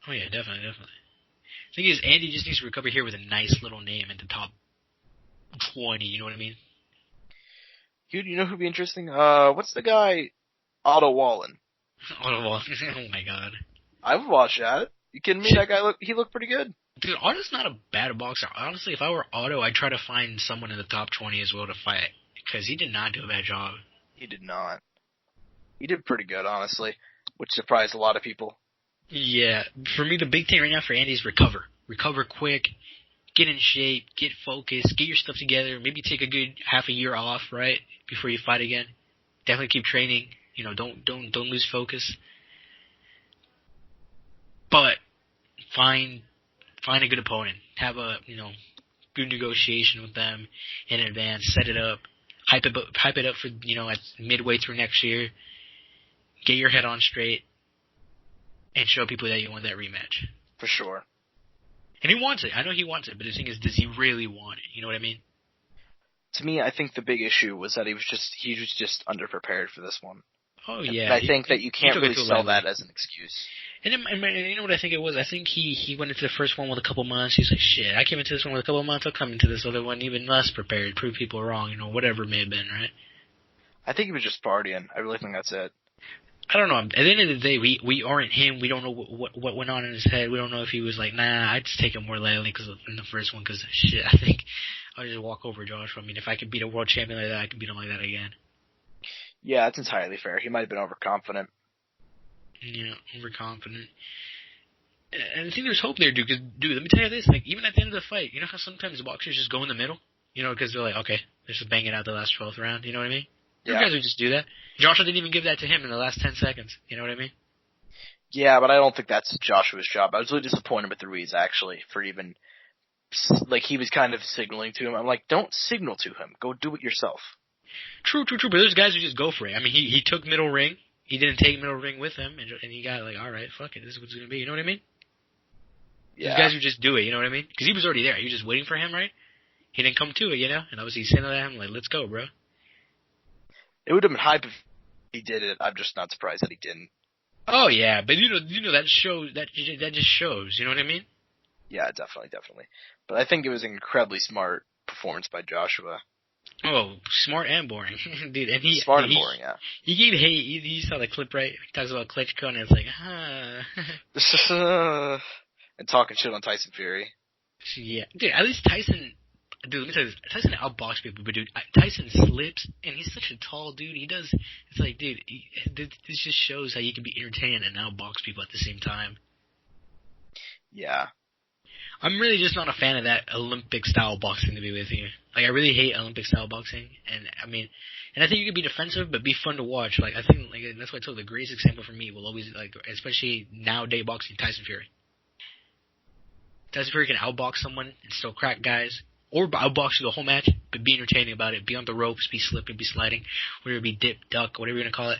Oh yeah, definitely. The thing is, Andy just needs to recover here with a nice little name in the top 20. You know what I mean? You know who'd be interesting? What's the guy? Otto Wallen. Otto Wallen. Oh my god. I would watch that. You kidding me? That guy looked pretty good. Dude, Otto's not a bad boxer. Honestly, if I were Otto, I'd try to find someone in the top 20 as well to fight. Because he did not do a bad job. He did not. He did pretty good, honestly. Which surprised a lot of people. Yeah. For me, the big thing right now for Andy is recover. Recover quick. Get in shape. Get focused. Get your stuff together. Maybe take a good half a year off, right? Before you fight again. Definitely keep training. You know, don't lose focus. But find a good opponent. Have a, good negotiation with them in advance. Set it up. Hype it up for, at midway through next year. Get your head on straight. And show people that you want that rematch. For sure. And he wants it. I know he wants it, but the thing is, does he really want it? You know what I mean? To me, I think the big issue was that he was just underprepared for this one. Oh, yeah. And I think that you can't really sell that as an excuse. And you know what I think it was? I think he went into the first one with a couple months. He's like, shit, I came into this one with a couple months. I'll come into this other one even less prepared. Prove people wrong, whatever it may have been, right? I think he was just partying. I really think that's it. I don't know. At the end of the day, we aren't him. We don't know what went on in his head. We don't know if he was like, nah, I'd just take him more lightly in the first one because, shit, I think I'll just walk over Joshua. I mean, if I could beat a world champion like that, I could beat him like that again. Yeah, that's entirely fair. He might have been overconfident. overconfident. And I think there's hope there, dude. Cause, dude, let me tell you this. Like, even at the end of the fight, you know how sometimes boxers just go in the middle? You know, because they're like, okay, they're just banging out the last 12th round. You know what I mean? Yeah. You guys would just do that. Joshua didn't even give that to him in the last 10 seconds. You know what I mean? Yeah, but I don't think that's Joshua's job. I was really disappointed with Ruiz, actually, for even, like, he was kind of signaling to him. I'm like, don't signal to him. Go do it yourself. True. But there's guys who just go for it. I mean, he took middle ring. He didn't take middle ring with him, and he got like, all right, fuck it, this is what it's gonna be. You know what I mean? Yeah. There's guys who just do it. You know what I mean? Because he was already there. He was just waiting for him, right? He didn't come to it, you know. And obviously he's saying at him like, let's go, bro. It would have been hype if he did it. I'm just not surprised that he didn't. Oh yeah, but you know that shows that just shows. You know what I mean? Yeah, definitely. But I think it was an incredibly smart performance by Joshua. Oh, smart and boring, dude. And Smart and boring, yeah. He gave hate. You saw the clip, right? He talks about Klitschko, and it's like, And talking shit on Tyson Fury. Yeah, dude. At least Tyson. Dude, let me tell you this. Tyson outboxed people, but dude, Tyson slips, and he's such a tall dude. He does. It's like, dude, this just shows how you can be entertained and outbox people at the same time. Yeah. I'm really just not a fan of that Olympic-style boxing, to be with you. Like, I really hate Olympic-style boxing, and I mean, and I think you can be defensive, but be fun to watch. Like, I think, like, that's why I told you, the greatest example for me will always, like, especially nowadays boxing, Tyson Fury. Tyson Fury can outbox someone and still crack guys, or outbox you the whole match, but be entertaining about it. Be on the ropes, be slipping, be sliding, whatever, be dip, duck, whatever you're gonna call it.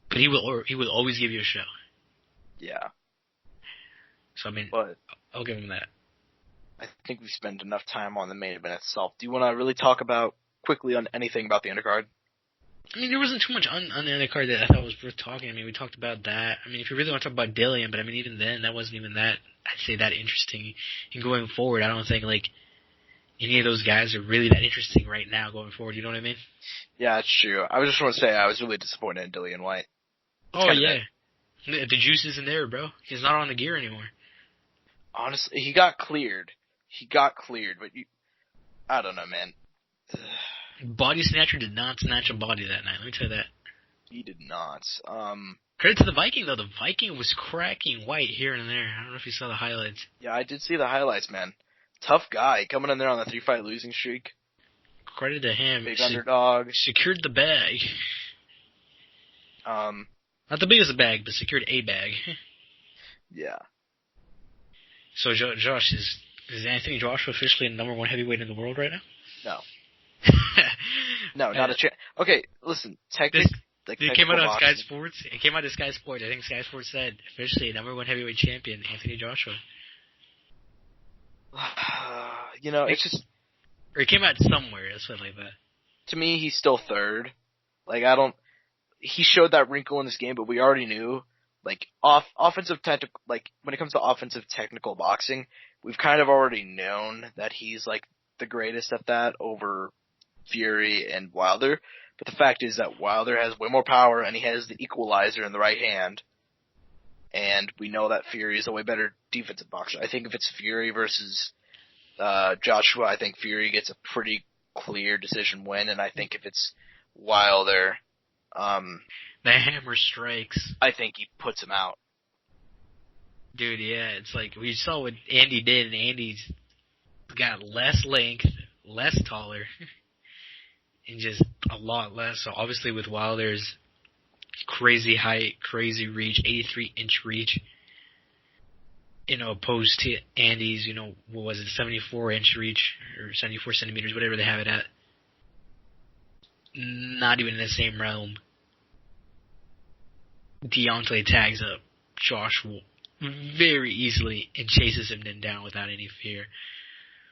But he will always give you a show. Yeah. So I mean, But I'll give him that. I think we spent enough time on the main event itself. Do you want to really talk about quickly on anything about the undercard? I mean, there wasn't too much on the undercard that I thought was worth talking. I mean, we talked about that. I mean, if you really want to talk about Dillian, but I mean, even then, that wasn't even that, I'd say, that interesting. And going forward, I don't think, like, any of those guys are really that interesting right now going forward. You know what I mean? Yeah, it's true. I was just want to say I was really disappointed in Dillian White. Oh, yeah. The juice isn't there, bro. He's not on the gear anymore. Honestly, he got cleared, but I don't know, man. Body Snatcher did not snatch a body that night. Let me tell you that. He did not. Credit to the Viking, though. The Viking was cracking White here and there. I don't know if you saw the highlights. Yeah, I did see the highlights, man. Tough guy, coming in there on the 3-fight losing streak. Credit to him. Big underdog. Secured the bag. Not the biggest bag, but secured a bag. Yeah. So, Josh, is Anthony Joshua officially the number one heavyweight in the world right now? No. No, not a chance. Okay, listen. It came out on Sky Sports. It came out on Sky Sports. I think Sky Sports said officially number one heavyweight champion, Anthony Joshua. You know, it's just. Or it came out somewhere. Something like that. To me, he's still third. Like, he showed that wrinkle in this game, but we already knew. Like, offensive technical, like, when it comes to offensive technical boxing, we've kind of already known that he's, like, the greatest at that over Fury and Wilder. But the fact is that Wilder has way more power, and he has the equalizer in the right hand. And we know that Fury is a way better defensive boxer. I think if it's Fury versus Joshua, I think Fury gets a pretty clear decision win, and I think if it's Wilder, the hammer strikes. I think he puts him out. Dude, yeah, it's like we saw what Andy did, and Andy's got less length, less taller, and just a lot less. So obviously with Wilder's crazy height, crazy reach, 83-inch reach, opposed to Andy's, what was it, 74-inch reach, or 74 centimeters, whatever they have it at. Not even in the same realm. Deontay tags up Joshua very easily and chases him then down without any fear.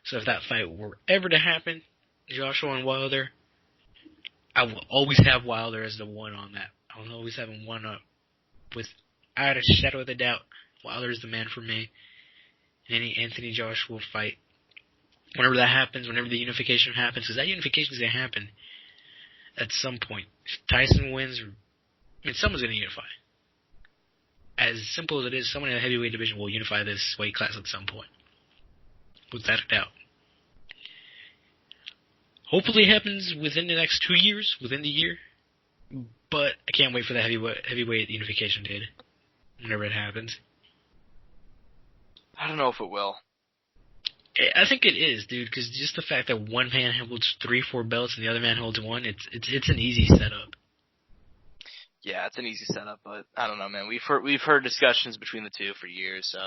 So if that fight were ever to happen, Joshua and Wilder, I will always have Wilder as the one on that. I will always have him one up. Without a shadow of a doubt, Wilder is the man for me in any Anthony Joshua fight. Whenever that happens, whenever the unification happens, because that unification is going to happen at some point. If Tyson wins, someone's going to unify. As simple as it is, someone in the heavyweight division will unify this weight class at some point. Without a doubt. Hopefully it happens within the next 2 years, within the year. But I can't wait for the heavyweight unification, dude. whenever it happens. I don't know if it will. I think it is, dude, because just the fact that one man holds 3-4 belts and the other man holds one, it's an easy setup. Yeah, it's an easy setup, but I don't know, man. We've heard discussions between the two for years, so.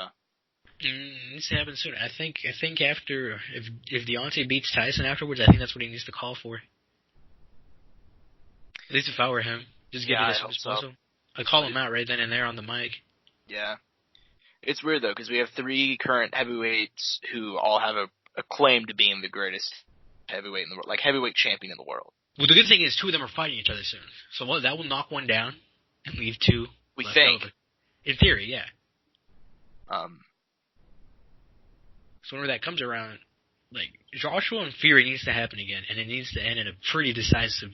It needs to happen soon. I think after if Deontay beats Tyson afterwards, I think that's what he needs to call for. At least if I were him, just get it as soon as possible. I'd call him out right then and there on the mic. Yeah. It's weird, though, because we have 3 current heavyweights who all have a claim to being the greatest heavyweight in the world, like heavyweight champion in the world. Well, the good thing is 2 of them are fighting each other soon. So that will knock one down and leave 2 we left think. over. In theory, yeah. So whenever that comes around, like, Joshua and Fury needs to happen again, and it needs to end in a pretty decisive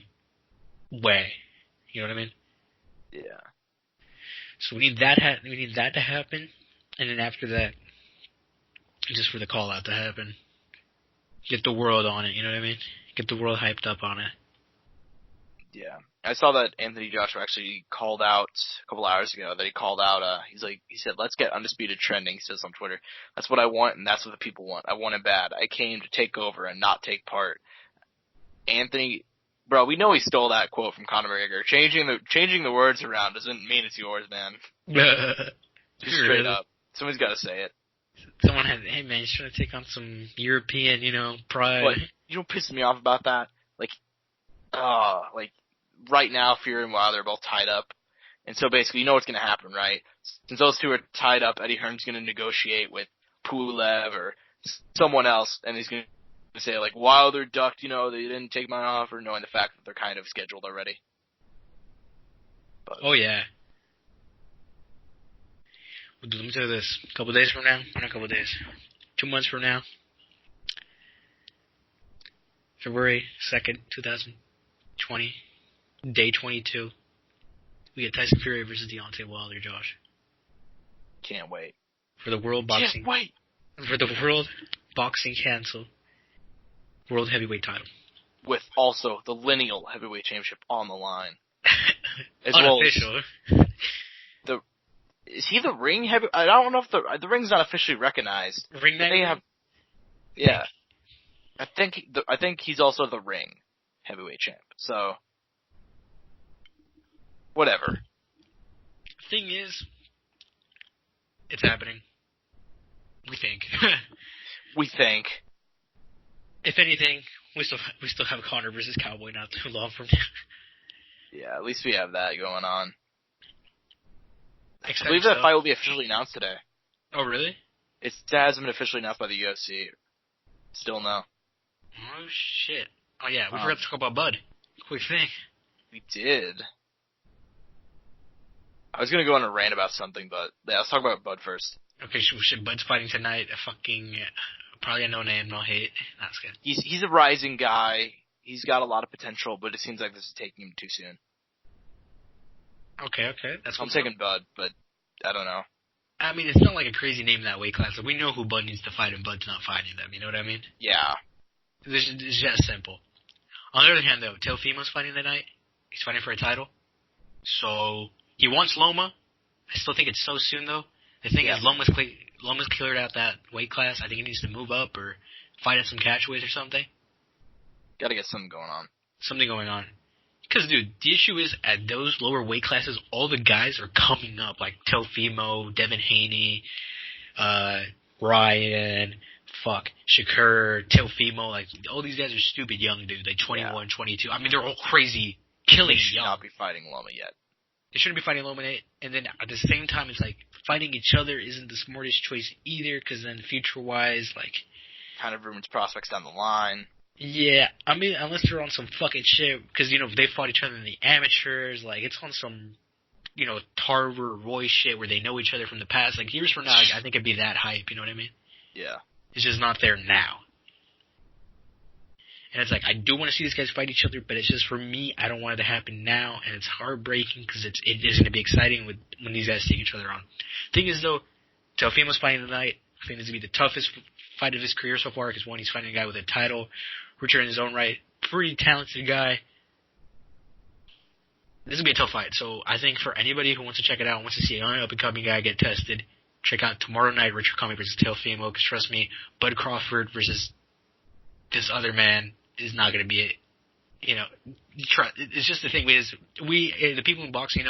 way. You know what I mean? Yeah. So we need that to happen, and then after that, just for the call out to happen, get the world on it. You know what I mean? Get the world hyped up on it. Yeah. I saw that Anthony Joshua actually called out a couple hours ago that he called out, he said, let's get Undisputed trending, he says on Twitter. That's what I want, and that's what the people want. I want it bad. I came to take over and not take part. Anthony, bro, we know he stole that quote from Conor McGregor. Changing the words around doesn't mean it's yours, man. Just straight up. Somebody's got to say it. Someone had, hey man, he's trying to take on some European, pride. But you know what pisses me off about that? Right now, Fury and Wilder are both tied up. And so basically, you know what's going to happen, right? Since those 2 are tied up, Eddie Hearn's going to negotiate with Pulev or someone else, and he's going to say, like, Wilder ducked, they didn't take my offer, knowing the fact that they're kind of scheduled already. But, oh, yeah. Well, let me tell you this. A couple days from now, not a couple days, 2 months from now, February 2nd, 2020, day 22, we get Tyson Fury versus Deontay Wilder, Josh. Can't wait. For the World Boxing... Can't wait! For the World Boxing Council World Heavyweight title. With also the lineal heavyweight championship on the line. Unofficial. Is he the ring heavy? I don't know if the ring's not officially recognized. Ring they have... Yeah. I think he's also the ring heavyweight champ. So... Whatever. Thing is, it's happening. We think. We think. If anything, we still have Conor versus Cowboy not too long from now. Yeah, at least we have that going on. Except I believe that fight will be officially announced today. Oh, really? It hasn't been officially announced by the UFC. Still no. Oh, shit. Oh, yeah, we forgot to talk about Bud. Quick thing. We did. I was going to go on a rant about something, but yeah, let's talk about Bud first. Okay, shit, Bud's fighting tonight. Probably a no-name, no hate. That's good. He's a rising guy. He's got a lot of potential, but it seems like this is taking him too soon. Okay. I'm taking Bud, but I don't know. I mean, it's not like a crazy name in that weight class. We know who Bud needs to fight, and Bud's not fighting them. You know what I mean? Yeah. It's just simple. On the other hand, though, Teofimo's fighting tonight. He's fighting for a title. So... He wants Loma. I still think it's so soon, though. The thing is, Loma's cleared out that weight class. I think he needs to move up or fight at some catchweights or something. Gotta get something going on. Something going on. Because, dude, the issue is, at those lower weight classes, all the guys are coming up, like Teofimo, Devin Haney, Ryan, Shakur, Teofimo. Like, all these guys are stupid young dudes, like 21, 22. I mean, they're all crazy, killing They should young. not be fighting Loma yet. They shouldn't be fighting Loma, and then at the same time, it's like fighting each other isn't the smartest choice either, because then future-wise, like... Kind of ruins prospects down the line. Yeah, I mean, unless they're on some fucking shit, because, they fought each other in the amateurs, like, it's on some, Tarver, Roy shit where they know each other from the past. Like, years from now, I think it'd be that hype, you know what I mean? Yeah. It's just not there now. And it's like, I do want to see these guys fight each other, but it's just, for me, I don't want it to happen now, and it's heartbreaking, because it is going to be exciting when these guys take each other on. Thing is, though, Teofimo's fighting tonight. I think this is going to be the toughest fight of his career so far, because, one, he's fighting a guy with a title, Richard in his own right, pretty talented guy. This will be a tough fight. So I think for anybody who wants to check it out, wants to see a young up-and-coming guy get tested, check out tomorrow night Richard Comey versus Teofimo, because trust me, Bud Crawford versus this other man is not going to be it. You know, it's just the thing is, the people in boxing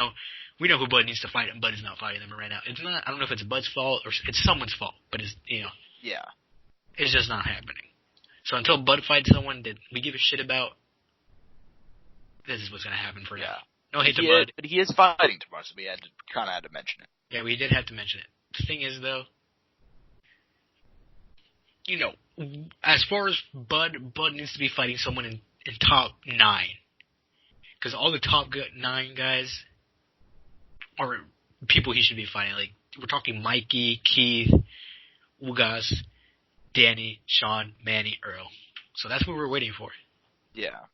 we know who Bud needs to fight, and Bud is not fighting them right now. It's not, I don't know if it's Bud's fault or it's someone's fault, but it's, Yeah. It's just not happening. So until Bud fights someone that we give a shit about, this is what's going to happen for now. No hate to Bud. But he is fighting tomorrow, so we kind of had to mention it. Yeah, we did have to mention it. The thing is, though, as far as Bud needs to be fighting someone in top 9. Because all the top 9 guys are people he should be fighting. Like, we're talking Mikey, Keith, Ugas, Danny, Sean, Manny, Earl. So that's what we're waiting for. Yeah.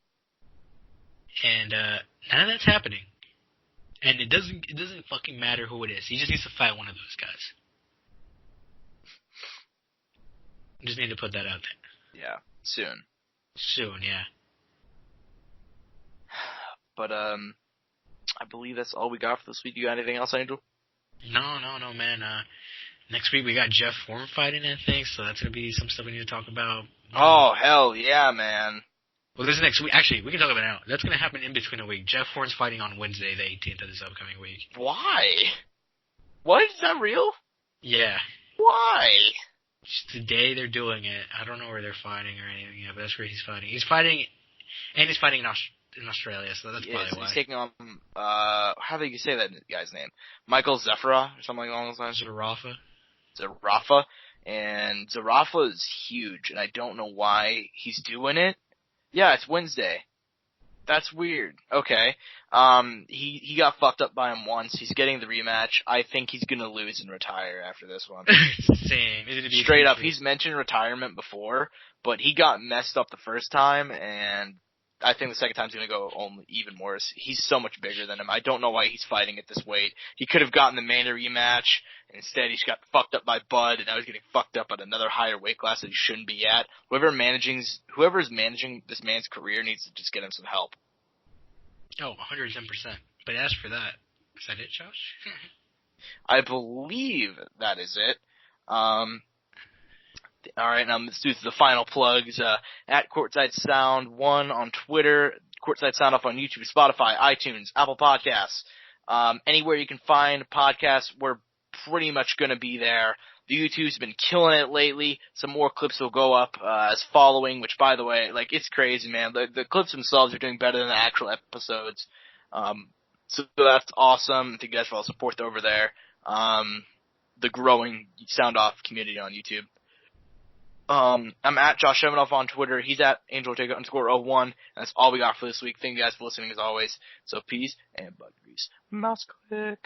And none of that's happening. And it doesn't fucking matter who it is. He just needs to fight one of those guys. Just need to put that out there. Yeah. Soon, yeah. But I believe that's all we got for this week. You got anything else, Angel? No, man. Next week we got Jeff Horn fighting, I think, so that's gonna be some stuff we need to talk about. Oh, hell yeah, man. Well, this is next week. Actually, we can talk about it now. That's gonna happen in between a week. Jeff Horn's fighting on Wednesday, the 18th of this upcoming week. Why? What? Is that real? Yeah. Why? Just the day they're doing it. I don't know where they're fighting or anything yet, but that's where he's fighting. He's fighting in Australia, so that's probably why. He's taking on, how do you say that guy's name? Michael Zafra, or something along those lines? Zarafa. And Zarafa is huge, and I don't know why he's doing it. Yeah, it's Wednesday. That's weird. Okay. He got fucked up by him once. He's getting the rematch. I think he's gonna lose and retire after this one. Same. Straight up, he's mentioned retirement before, but he got messed up the first time, and I think the second time's gonna go even worse. He's so much bigger than him. I don't know why he's fighting at this weight. He could have gotten the Manny rematch, and instead he's got fucked up by Bud, and now he's getting fucked up at another higher weight class that he shouldn't be at. Whoever's managing this man's career needs to just get him some help. Oh, 110%. But as for that, is that it, Josh? I believe that is it. Alright, now let's do the final plugs. At Courtside Sound 1 on Twitter, Courtside Soundoff on YouTube, Spotify, iTunes, Apple Podcasts. Anywhere you can find podcasts, we're pretty much gonna be there. The YouTube's been killing it lately. Some more clips will go up as following, which, by the way, it's crazy, man. The clips themselves are doing better than the actual episodes. So that's awesome. Thank you guys for all the support over there. The growing Soundoff community on YouTube. I'm at Josh Shevenoff on Twitter. He's at AngelOrtega_01. And that's all we got for this week. Thank you guys for listening as always. So peace and bug grease. Mouse click.